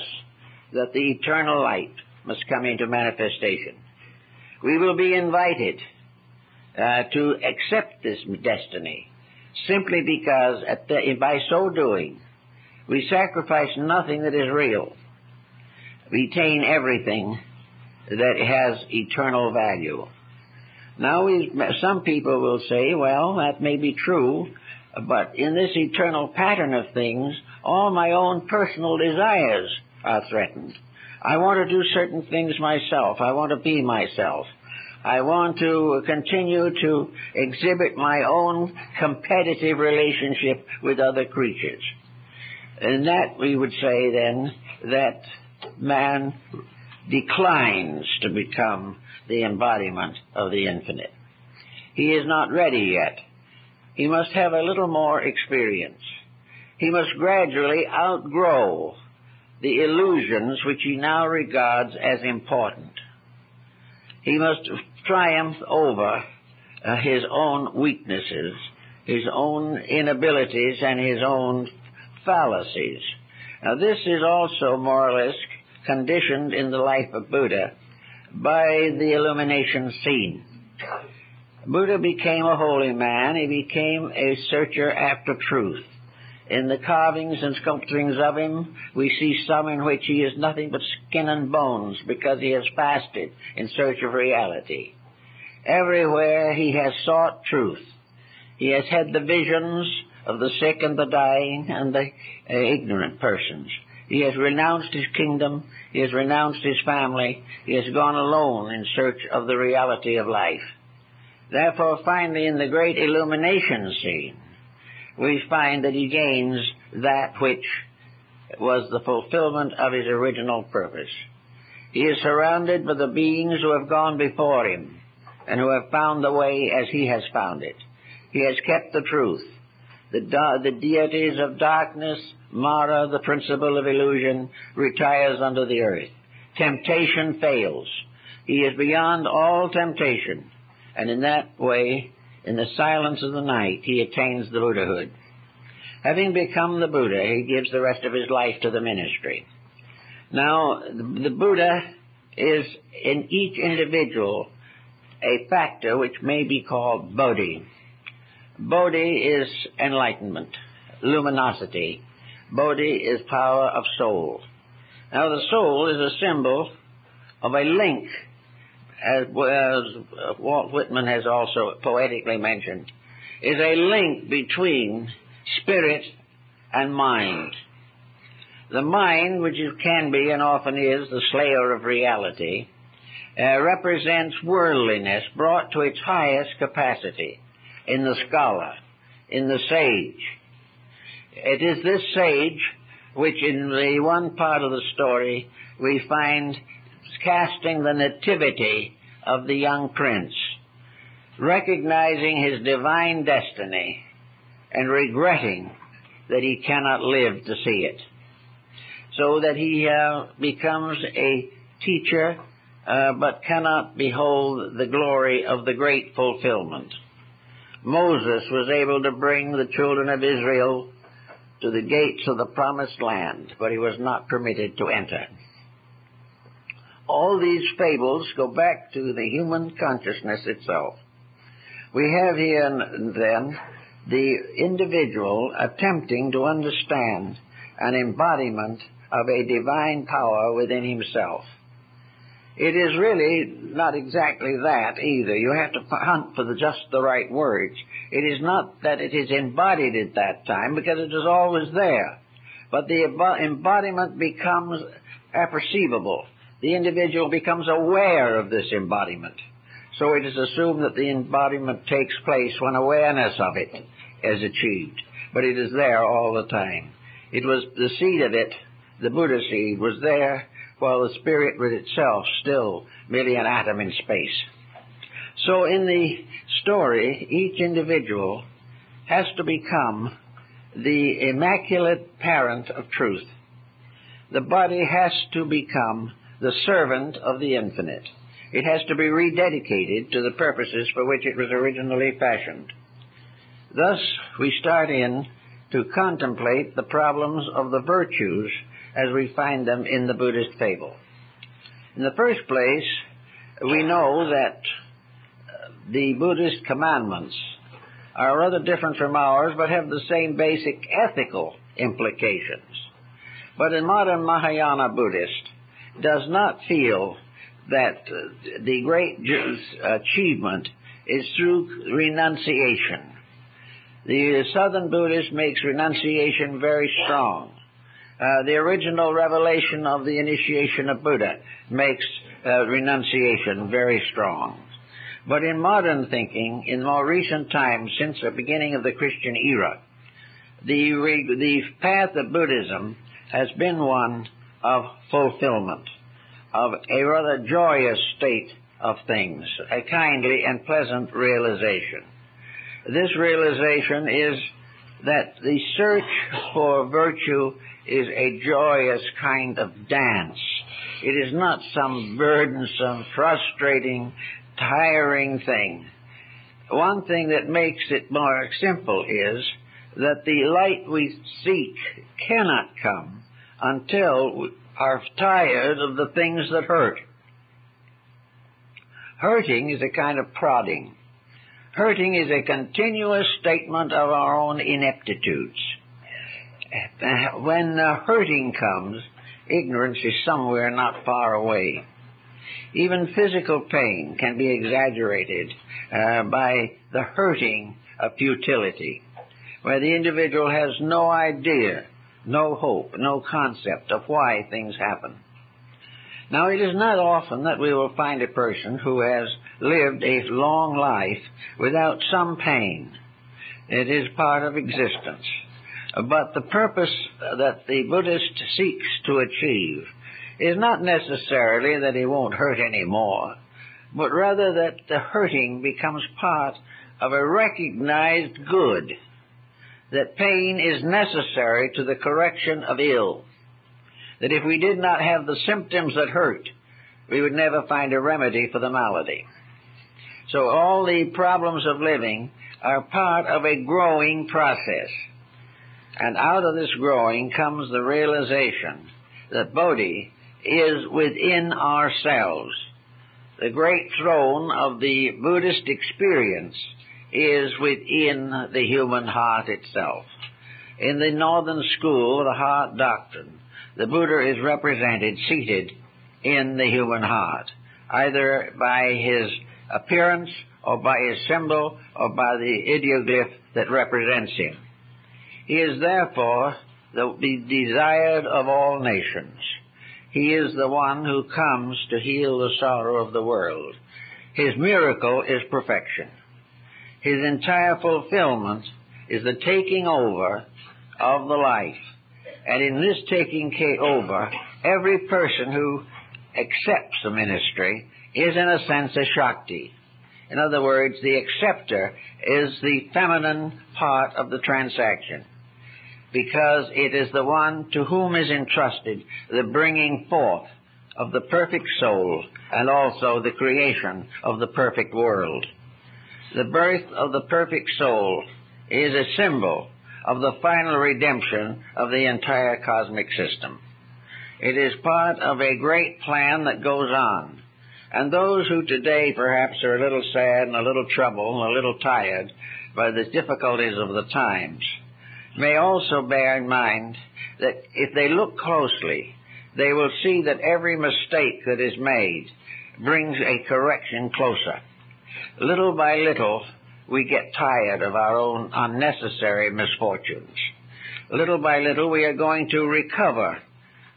that the eternal light must come into manifestation. We will be invited to accept this destiny simply because by so doing we sacrifice nothing that is real, retain everything that has eternal value. Now, some people will say, well, that may be true, but in this eternal pattern of things, all my own personal desires are threatened. I want to do certain things myself. I want to be myself. I want to continue to exhibit my own competitive relationship with other creatures. And that, we would say then, that man declines to become the embodiment of the infinite. He is not ready yet. He must have a little more experience. He must gradually outgrow the illusions which he now regards as important. He must triumph over his own weaknesses, his own inabilities, and his own fallacies. Now, this is also more or less conditioned in the life of Buddha by the illumination scene. Buddha became a holy man. He became a searcher after truth. In the carvings and sculpturings of him, we see some in which he is nothing but skin and bones because he has fasted in search of reality. Everywhere he has sought truth. He has had the visions of the sick and the dying and the ignorant persons. He has renounced his kingdom. He has renounced his family. He has gone alone in search of the reality of life. Therefore, finally, in the great illumination scene, we find that he gains that which was the fulfillment of his original purpose. He is surrounded by the beings who have gone before him and who have found the way as he has found it. He has kept the truth. The deities of darkness, Mara, the principle of illusion, retires under the earth. Temptation fails. He is beyond all temptation. And in that way, in the silence of the night, he attains the Buddhahood. Having become the Buddha, he gives the rest of his life to the ministry. Now, the Buddha is in each individual a factor which may be called Bodhi. Bodhi is enlightenment, luminosity. Bodhi is power of soul. Now, the soul is a symbol of a link, as Walt Whitman has also poetically mentioned, is a link between spirit and mind. The mind, which can be and often is the slayer of reality, represents worldliness brought to its highest capacity in the scholar, in the sage. It is this sage which in the one part of the story we find casting the nativity of the young prince, recognizing his divine destiny and regretting that he cannot live to see it, so that he becomes a teacher but cannot behold the glory of the great fulfillment. Moses was able to bring the children of Israel to the gates of the promised land, but he was not permitted to enter. All these fables go back to the human consciousness itself. We have here then the individual attempting to understand an embodiment of a divine power within himself. It is really not exactly that either. You have to hunt for just the right words. It is not that it is embodied at that time, because it is always there. But the embodiment becomes apperceivable. The individual becomes aware of this embodiment. So it is assumed that the embodiment takes place when awareness of it is achieved. But it is there all the time. It was the seed of it, the Buddha seed, was there, while the spirit was itself still merely an atom in space. So in the story, each individual has to become the immaculate parent of truth. The body has to become the servant of the infinite. It has to be rededicated to the purposes for which it was originally fashioned. Thus, we start in to contemplate the problems of the virtues as we find them in the Buddhist fable. In the first place, we know that the Buddhist commandments are rather different from ours, but have the same basic ethical implications. But a modern Mahayana Buddhist does not feel that the great achievement is through renunciation. The Southern Buddhist makes renunciation very strong. The original revelation of the initiation of Buddha makes renunciation very strong. But in modern thinking, in more recent times, since the beginning of the Christian era, the path of Buddhism has been one of fulfillment, of a rather joyous state of things, a kindly and pleasant realization. This realization is that the search for virtue is a joyous kind of dance. It is not some burdensome, frustrating, tiring thing. One thing that makes it more simple is that the light we seek cannot come until we are tired of the things that hurt. Hurting is a kind of prodding. Hurting is a continuous statement of our own ineptitudes. When hurting comes, ignorance is somewhere not far away. Even physical pain can be exaggerated by the hurting of futility, where the individual has no idea, no hope, no concept of why things happen. Now, it is not often that we will find a person who has lived a long life without some pain. It is part of existence. But the purpose that the Buddhist seeks to achieve is not necessarily that he won't hurt anymore, but rather that the hurting becomes part of a recognized good, that pain is necessary to the correction of ill, that if we did not have the symptoms that hurt, we would never find a remedy for the malady. So all the problems of living are part of a growing process. And out of this growing comes the realization that Bodhi is within ourselves. The great throne of the Buddhist experience is within the human heart itself. In the Northern School of the Heart Doctrine, the Buddha is represented seated in the human heart, either by his appearance or by his symbol or by the ideoglyph that represents him. He is therefore the desired of all nations. He is the one who comes to heal the sorrow of the world. His miracle is perfection. His entire fulfillment is the taking over of the life. And in this taking over, every person who accepts the ministry is in a sense a Shakti. In other words, the acceptor is the feminine part of the transaction, because it is the one to whom is entrusted the bringing forth of the perfect soul and also the creation of the perfect world. The birth of the perfect soul is a symbol of the final redemption of the entire cosmic system. It is part of a great plan that goes on. And those who today perhaps are a little sad and a little troubled and a little tired by the difficulties of the times may also bear in mind that if they look closely, they will see that every mistake that is made brings a correction closer. Little by little, we get tired of our own unnecessary misfortunes. Little by little, we are going to recover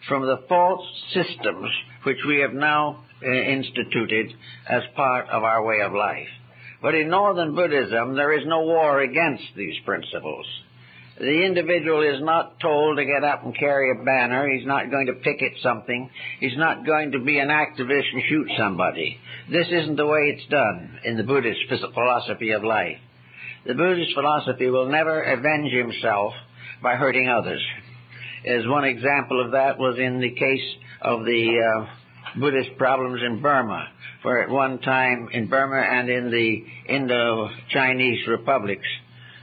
from the false systems which we have now instituted as part of our way of life. But in Northern Buddhism, there is no war against these principles. The individual is not told to get up and carry a banner. He's not going to picket something. He's not going to be an activist and shoot somebody. This isn't the way it's done in the Buddhist philosophy of life. The Buddhist philosophy will never avenge himself by hurting others. As one example of that was in the case of the Buddhist problems in Burma, where at one time in Burma and in the Indo-Chinese republics,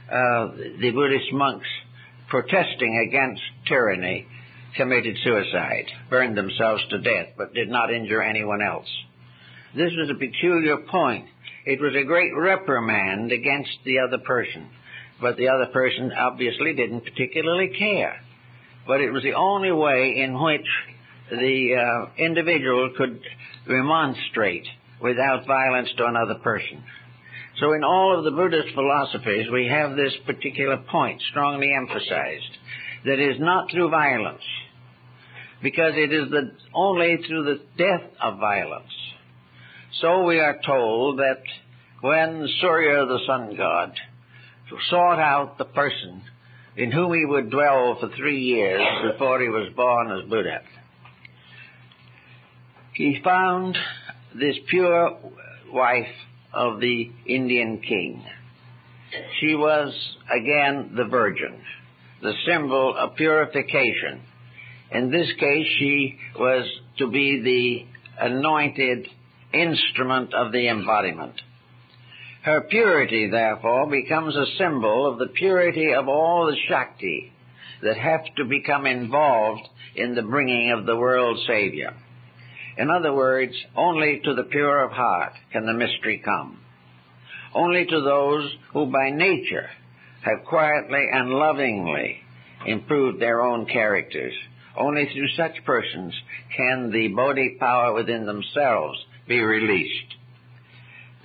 the Buddhist monks protesting against tyranny committed suicide, burned themselves to death, but did not injure anyone else. This was a peculiar point. It was a great reprimand against the other person, but the other person obviously didn't particularly care. But it was the only way in which the individual could remonstrate without violence to another person. So in all of the Buddhist philosophies, we have this particular point strongly emphasized, that it is not through violence, because it is only through the death of violence. So we are told that when Surya, the sun god, sought out the person in whom he would dwell for 3 years before he was born as Buddha, he found this pure wife of the Indian king. She was, again, the virgin, the symbol of purification. In this case, she was to be the anointed instrument of the embodiment. Her purity, therefore, becomes a symbol of the purity of all the Shakti that have to become involved in the bringing of the world Savior. In other words, only to the pure of heart can the mystery come. Only to those who by nature have quietly and lovingly improved their own characters. Only through such persons can the Bodhi power within themselves be released.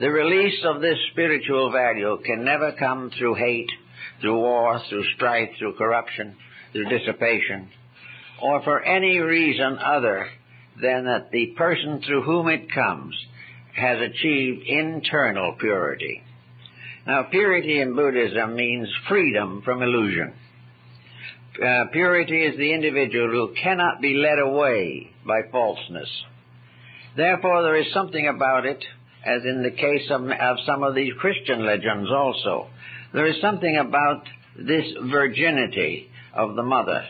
The release of this spiritual value can never come through hate, through war, through strife, through corruption, through dissipation, or for any reason other than that the person through whom it comes has achieved internal purity. Now, purity in Buddhism means freedom from illusion. Purity is the individual who cannot be led away by falseness. Therefore, there is something about it, as in the case of some of these Christian legends also, there is something about this virginity of the mother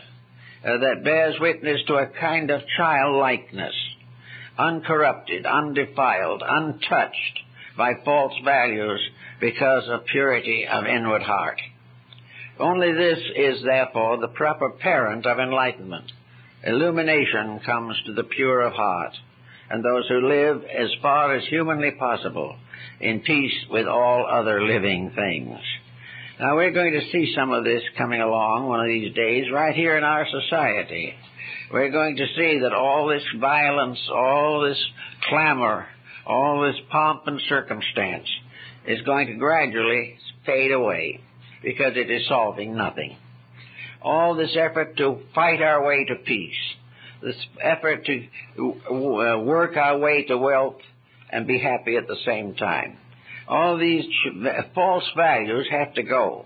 that bears witness to a kind of childlikeness, uncorrupted, undefiled, untouched by false values because of purity of inward heart. Only this is, therefore, the proper parent of enlightenment. Illumination comes to the pure of heart, and those who live as far as humanly possible in peace with all other living things. Now, we're going to see some of this coming along one of these days right here in our society. We're going to see that all this violence, all this clamor, all this pomp and circumstance is going to gradually fade away because it is solving nothing. All this effort to fight our way to peace, this effort to work our way to wealth and be happy at the same time, all these false values have to go,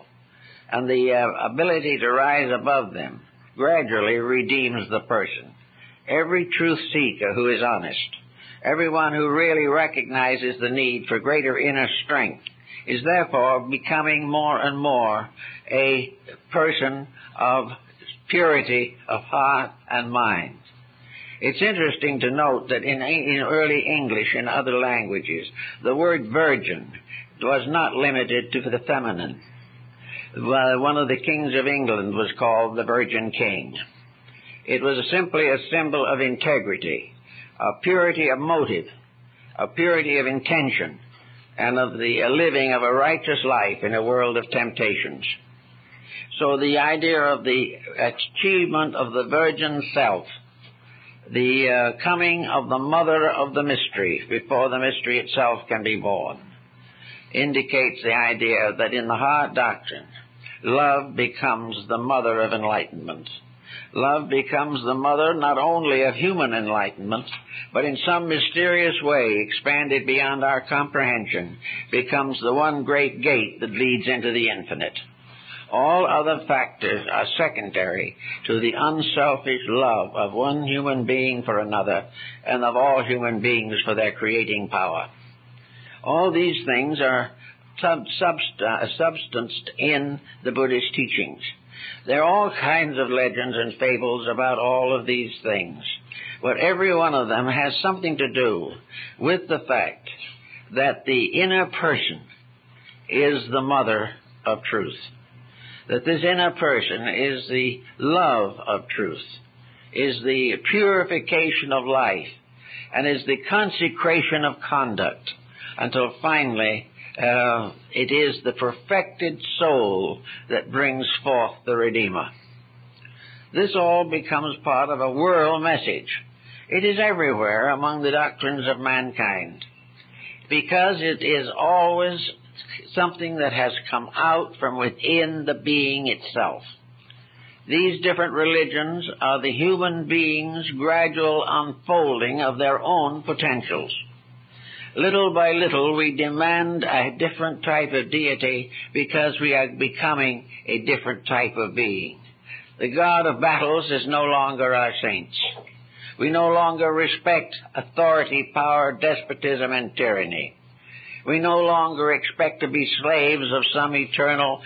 and the ability to rise above them gradually redeems the person. Every truth seeker who is honest, everyone who really recognizes the need for greater inner strength, is therefore becoming more and more a person of purity of heart and mind. It's interesting to note that in early English and other languages, the word virgin was not limited to the feminine. One of the kings of England was called the Virgin King. It was simply a symbol of integrity, of purity of motive, of purity of intention, and of the living of a righteous life in a world of temptations. So the idea of the achievement of the virgin self, the coming of the mother of the mystery before the mystery itself can be born, indicates the idea that in the heart doctrine, love becomes the mother of enlightenment. Love becomes the mother not only of human enlightenment, but in some mysterious way, expanded beyond our comprehension, becomes the one great gate that leads into the infinite. All other factors are secondary to the unselfish love of one human being for another, and of all human beings for their creating power. All these things are substanced in the Buddhist teachings. There are all kinds of legends and fables about all of these things, but every one of them has something to do with the fact that the inner person is the mother of truth, that this inner person is the love of truth, is the purification of life, and is the consecration of conduct, until finally it is the perfected soul that brings forth the Redeemer. This all becomes part of a world message. It is everywhere among the doctrines of mankind, because it is always something that has come out from within the being itself. These different religions are the human being's gradual unfolding of their own potentials. Little by little, we demand a different type of deity because we are becoming a different type of being. The God of battles is no longer our saints. We no longer respect authority, power, despotism, and tyranny. We no longer expect to be slaves of some eternal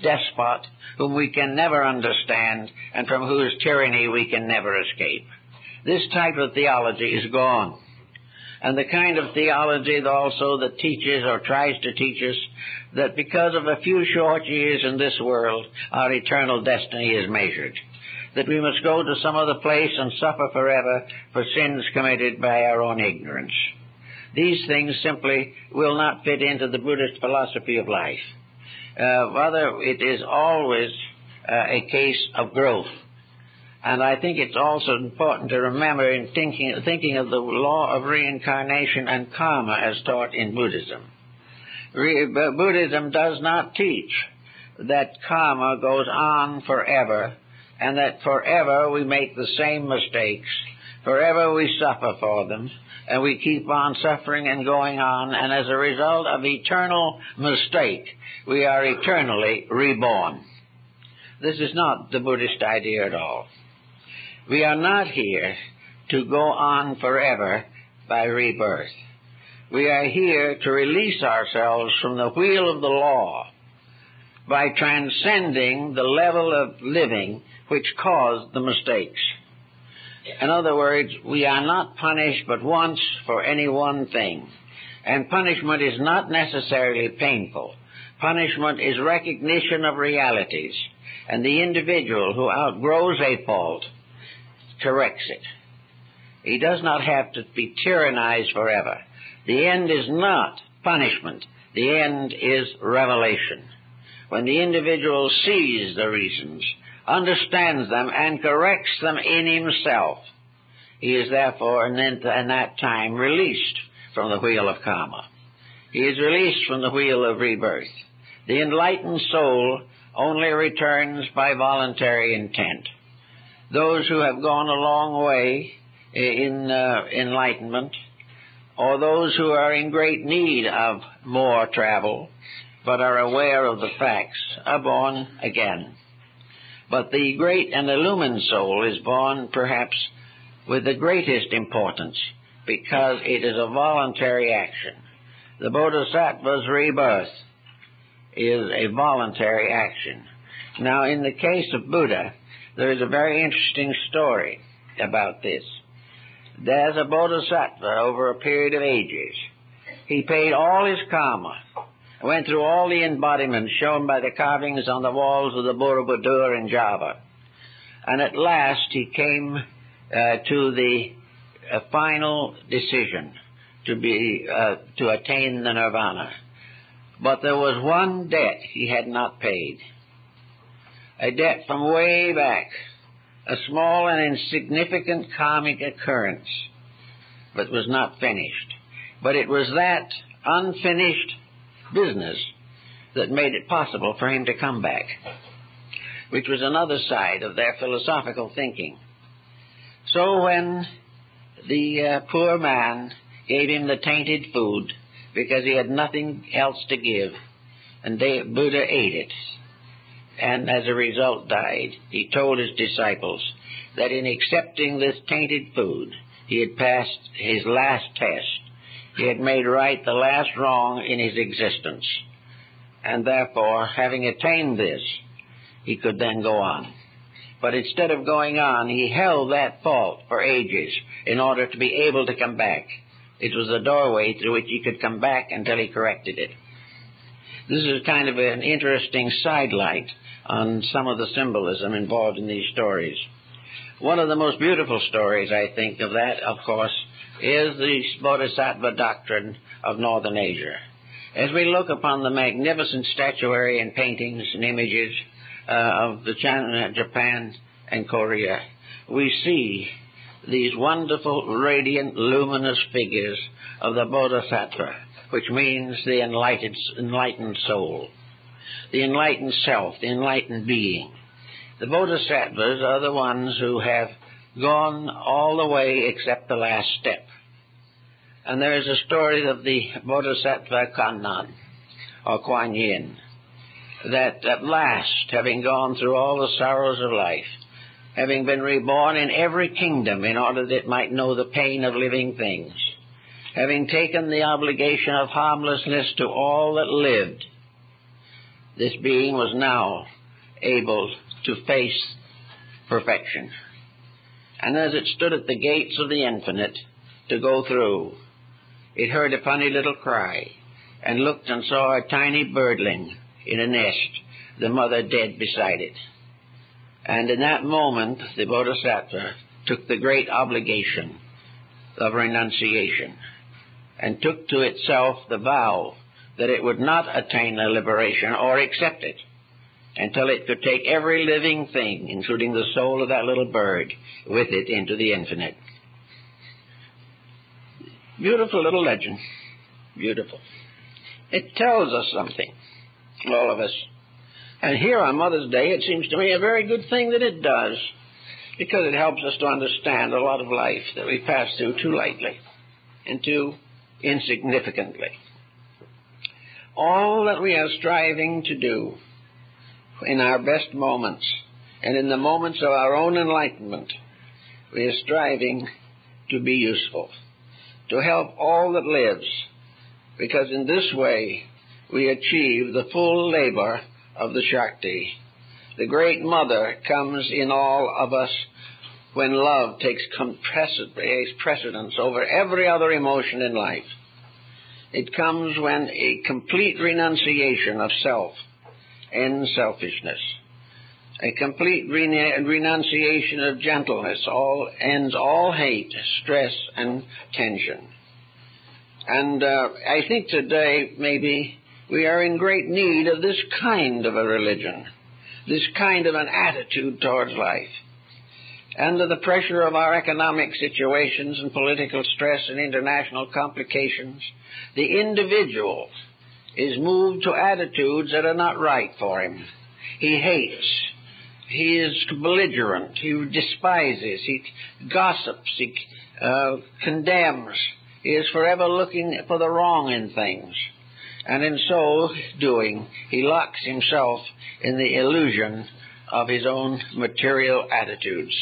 despot whom we can never understand and from whose tyranny we can never escape. This type of theology is gone. And the kind of theology also that teaches or tries to teach us that because of a few short years in this world, our eternal destiny is measured. That we must go to some other place and suffer forever for sins committed by our own ignorance. These things simply will not fit into the Buddhist philosophy of life. Rather, it is always a case of growth. And I think it's also important to remember in thinking of the law of reincarnation and karma as taught in Buddhism. Buddhism does not teach that karma goes on forever and that forever we make the same mistakes, forever we suffer for them, and we keep on suffering and going on, and as a result of eternal mistake, we are eternally reborn. This is not the Buddhist idea at all. We are not here to go on forever by rebirth. We are here to release ourselves from the wheel of the law by transcending the level of living which caused the mistakes. In other words, we are not punished but once for any one thing, And punishment is not necessarily painful. Punishment is recognition of realities, and the individual who outgrows a fault corrects it. He does not have to be tyrannized forever. The end is not punishment. The end is revelation. When the individual sees the reasons, understands them, and corrects them in himself, he is therefore in that time released from the wheel of karma. He is released from the wheel of rebirth. The enlightened soul only returns by voluntary intent. Those who have gone a long way in enlightenment, or those who are in great need of more travel, but are aware of the facts, are born again. But the great and illumined soul is born perhaps with the greatest importance, because it is a voluntary action. The Bodhisattva's rebirth is a voluntary action. Now, in the case of Buddha, there is a very interesting story about this. As a Bodhisattva, over a period of ages, he paid all his karma, went through all the embodiments shown by the carvings on the walls of the Borobudur in Java, and at last he came to the final decision to attain the nirvana. But there was one debt he had not paid, a debt from way back, a small and insignificant karmic occurrence, but was not finished. But it was that unfinished business that made it possible for him to come back, which was another side of their philosophical thinking. So when the poor man gave him the tainted food because he had nothing else to give, and Buddha ate it, and as a result died, he told his disciples that in accepting this tainted food, he had passed his last test. He had made right the last wrong in his existence, and therefore, having attained this, he could then go on. But instead of going on, he held that fault for ages in order to be able to come back. It was the doorway through which he could come back until he corrected it. This is kind of an interesting sidelight on some of the symbolism involved in these stories. One of the most beautiful stories, I think, of that, of course, is the Bodhisattva doctrine of Northern Asia. As we look upon the magnificent statuary and paintings and images of China, Japan, and Korea, we see these wonderful, radiant, luminous figures of the Bodhisattva, which means the enlightened soul, the enlightened self, the enlightened being. The Bodhisattvas are the ones who have gone all the way except the last step. And there is a story of the Bodhisattva Kannan, or Kuan Yin, that at last, having gone through all the sorrows of life, having been reborn in every kingdom in order that it might know the pain of living things, having taken the obligation of harmlessness to all that lived, this being was now able to face perfection. And as it stood at the gates of the infinite to go through, it heard a funny little cry, and looked and saw a tiny birdling in a nest, the mother dead beside it. And in that moment, the Bodhisattva took the great obligation of renunciation, and took to itself the vow that it would not attain the liberation or accept it until it could take every living thing, including the soul of that little bird, with it into the infinite. Beautiful little legend. Beautiful. It tells us something, all of us. And here on Mother's Day, it seems to me a very good thing that it does, because it helps us to understand a lot of life that we pass through too lightly and too insignificantly. All that we are striving to do in our best moments and in the moments of our own enlightenment, we are striving to be useful, to help all that lives, because in this way we achieve the full labor of the Shakti. The Great Mother comes in all of us when love takes precedence over every other emotion in life. It comes when a complete renunciation of self ends selfishness. A complete renunciation of gentleness ends all hate, stress, and tension. And I think today maybe we are in great need of this kind of a religion, this kind of an attitude towards life. Under the pressure of our economic situations and political stress and international complications, the individual is moved to attitudes that are not right for him. He hates. He is belligerent. He despises. He gossips. He condemns. He is forever looking for the wrong in things. And in so doing, he locks himself in the illusion of his own material attitudes.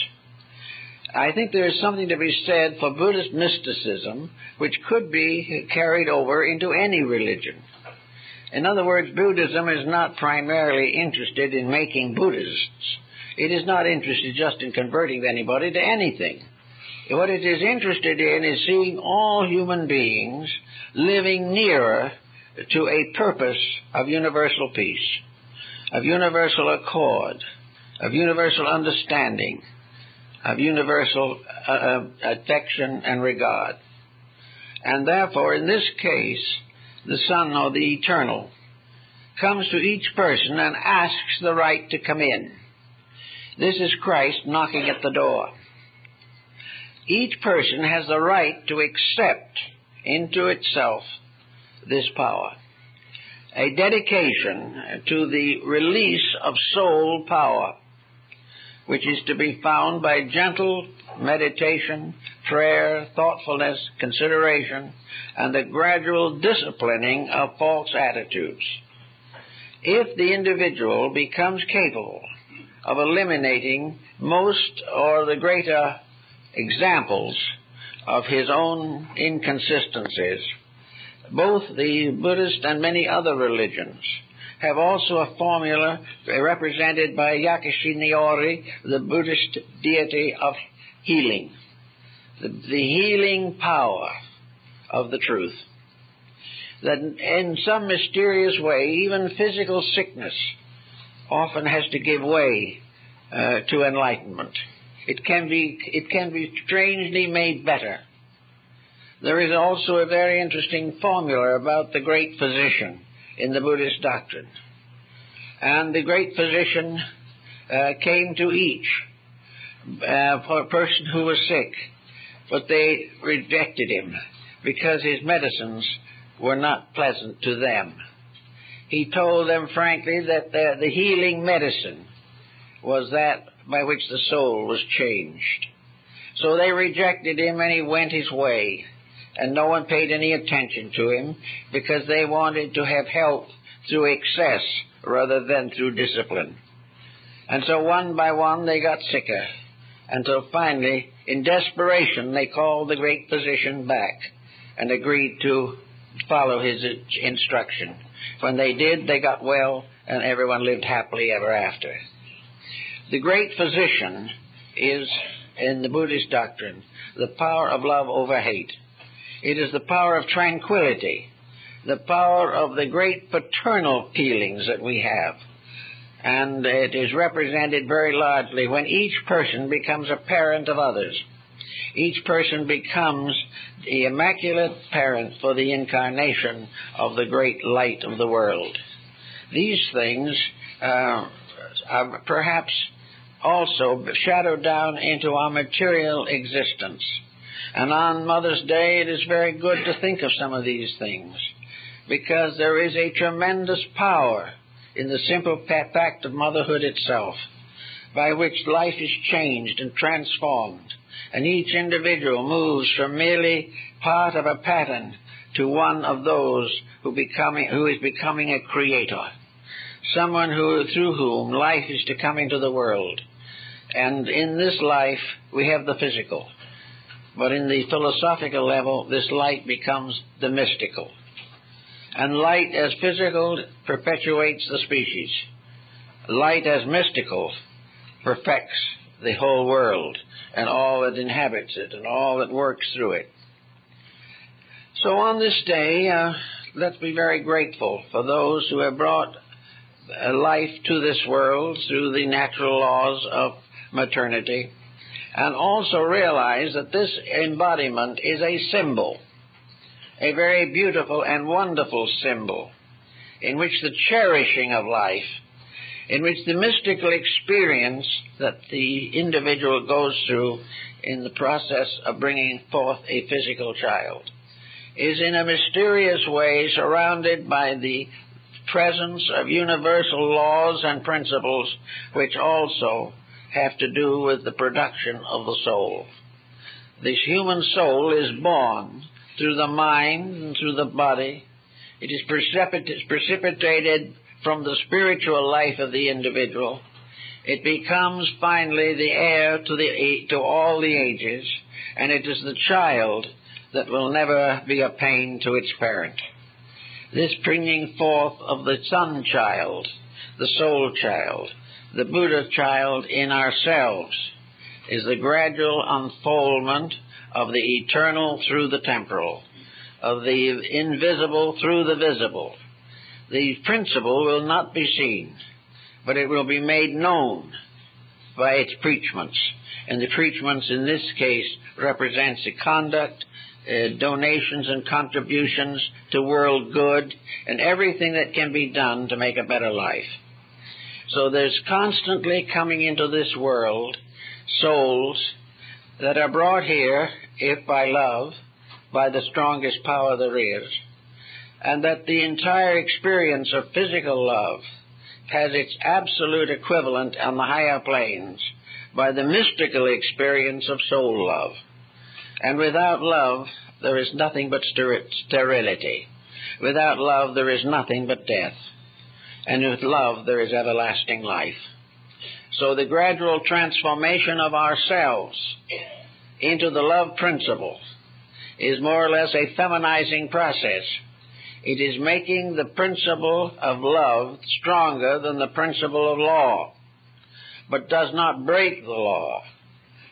I think there is something to be said for Buddhist mysticism, which could be carried over into any religion. In other words, Buddhism is not primarily interested in making Buddhists. It is not interested just in converting anybody to anything. What it is interested in is seeing all human beings living nearer to a purpose of universal peace, of universal accord, of universal understanding, of universal affection and regard. And therefore, in this case, the Son, or the Eternal, comes to each person and asks the right to come in. This is Christ knocking at the door. Each person has the right to accept into itself this power, a dedication to the release of soul power, which is to be found by gentle meditation, prayer, thoughtfulness, consideration, and the gradual disciplining of false attitudes. If the individual becomes capable of eliminating most or the greater examples of his own inconsistencies, both the Buddhist and many other religions have also a formula represented by Yakushi Niori, the Buddhist deity of healing, the healing power of the truth. That in some mysterious way, even physical sickness often has to give way to enlightenment. It can be strangely made better. There is also a very interesting formula about the great physician in the Buddhist doctrine. And the great physician came to each person who was sick, but they rejected him because his medicines were not pleasant to them. He told them frankly that the healing medicine was that by which the soul was changed. So they rejected him, and he went his way. And no one paid any attention to him because they wanted to have health through excess rather than through discipline. And so one by one they got sicker, until finally, in desperation, they called the great physician back and agreed to follow his instruction. When they did, they got well, and everyone lived happily ever after. The great physician is, in the Buddhist doctrine, the power of love over hate. It is the power of tranquility, the power of the great paternal feelings that we have. And it is represented very largely when each person becomes a parent of others. Each person becomes the immaculate parent for the incarnation of the great light of the world. These things are perhaps also shadowed down into our material existence. And on Mother's Day, it is very good to think of some of these things, because there is a tremendous power in the simple fact of motherhood itself, by which life is changed and transformed, and each individual moves from merely part of a pattern to one of those who is becoming a creator, someone through whom life is to come into the world. And in this life, we have the physical. But in the philosophical level, this light becomes the mystical. And light as physical perpetuates the species. Light as mystical perfects the whole world and all that inhabits it and all that works through it. So on this day, let's be very grateful for those who have brought life to this world through the natural laws of maternity, and also realize that this embodiment is a symbol, a very beautiful and wonderful symbol, in which the cherishing of life, in which the mystical experience that the individual goes through in the process of bringing forth a physical child, is in a mysterious way surrounded by the presence of universal laws and principles which also have to do with the production of the soul. This human soul is born through the mind and through the body. It is precipitated from the spiritual life of the individual. It becomes finally the heir to all the ages, and it is the child that will never be a pain to its parent. This bringing forth of the sun child, the soul child, the Buddha child in ourselves, is the gradual unfoldment of the eternal through the temporal, of the invisible through the visible. The principle will not be seen, but it will be made known by its preachments. And the preachments in this case represents the conduct, donations and contributions to world good, and everything that can be done to make a better life. So there's constantly coming into this world souls that are brought here, if by love, by the strongest power there is, and that the entire experience of physical love has its absolute equivalent on the higher planes by the mystical experience of soul love. And without love, there is nothing but sterility. Without love, there is nothing but death. And with love, there is everlasting life. So the gradual transformation of ourselves into the love principle is more or less a feminizing process. It is making the principle of love stronger than the principle of law, but does not break the law,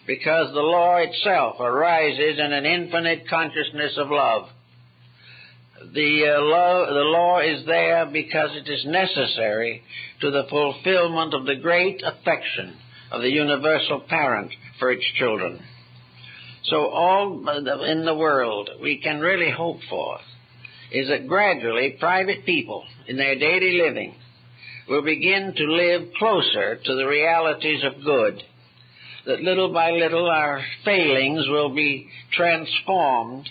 because the law itself arises in an infinite consciousness of love. The law is there because it is necessary to the fulfillment of the great affection of the universal parent for its children. So all in the world we can really hope for is that gradually private people in their daily living will begin to live closer to the realities of good, that little by little our failings will be transformed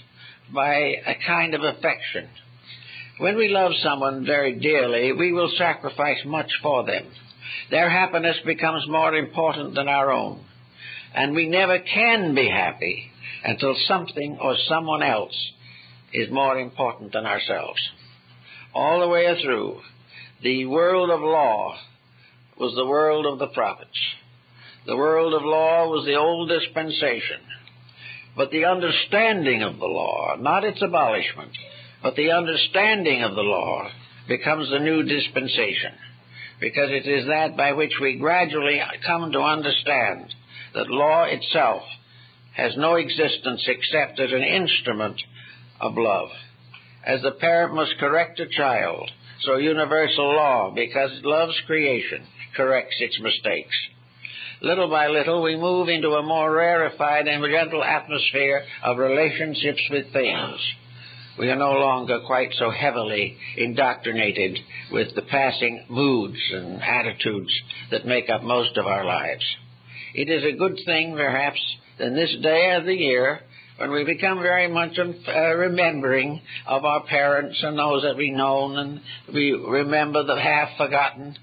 by a kind of affection. When we love someone very dearly, we will sacrifice much for them. Their happiness becomes more important than our own, and we never can be happy until something or someone else is more important than ourselves. All the way through, the world of law was the world of the prophets. The world of law was the old dispensation. But the understanding of the law, not its abolishment, but the understanding of the law becomes the new dispensation, because it is that by which we gradually come to understand that law itself has no existence except as an instrument of love. As the parent must correct a child, so universal law, because it loves creation, corrects its mistakes. Little by little, we move into a more rarefied and gentle atmosphere of relationships with things. We are no longer quite so heavily indoctrinated with the passing moods and attitudes that make up most of our lives. It is a good thing, perhaps, in this day of the year, when we become very much remembering of our parents and those that we've known, and we remember the half-forgotten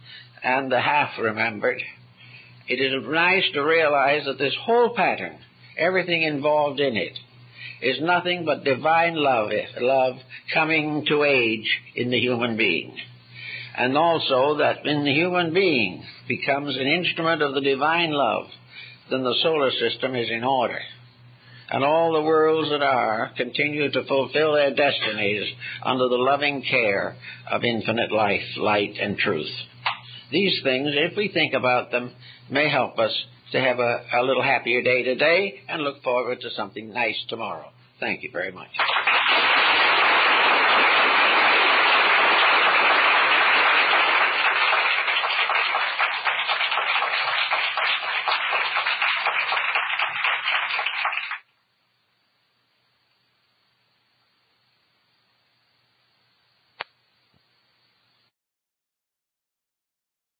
and the half-remembered. It is nice to realize that this whole pattern, everything involved in it, is nothing but divine love coming to age in the human being. And also that when the human being becomes an instrument of the divine love, then the solar system is in order. And all the worlds that are continue to fulfill their destinies under the loving care of infinite life, light, and truth. These things, if we think about them, may help us to have a little happier day today and look forward to something nice tomorrow. Thank you very much.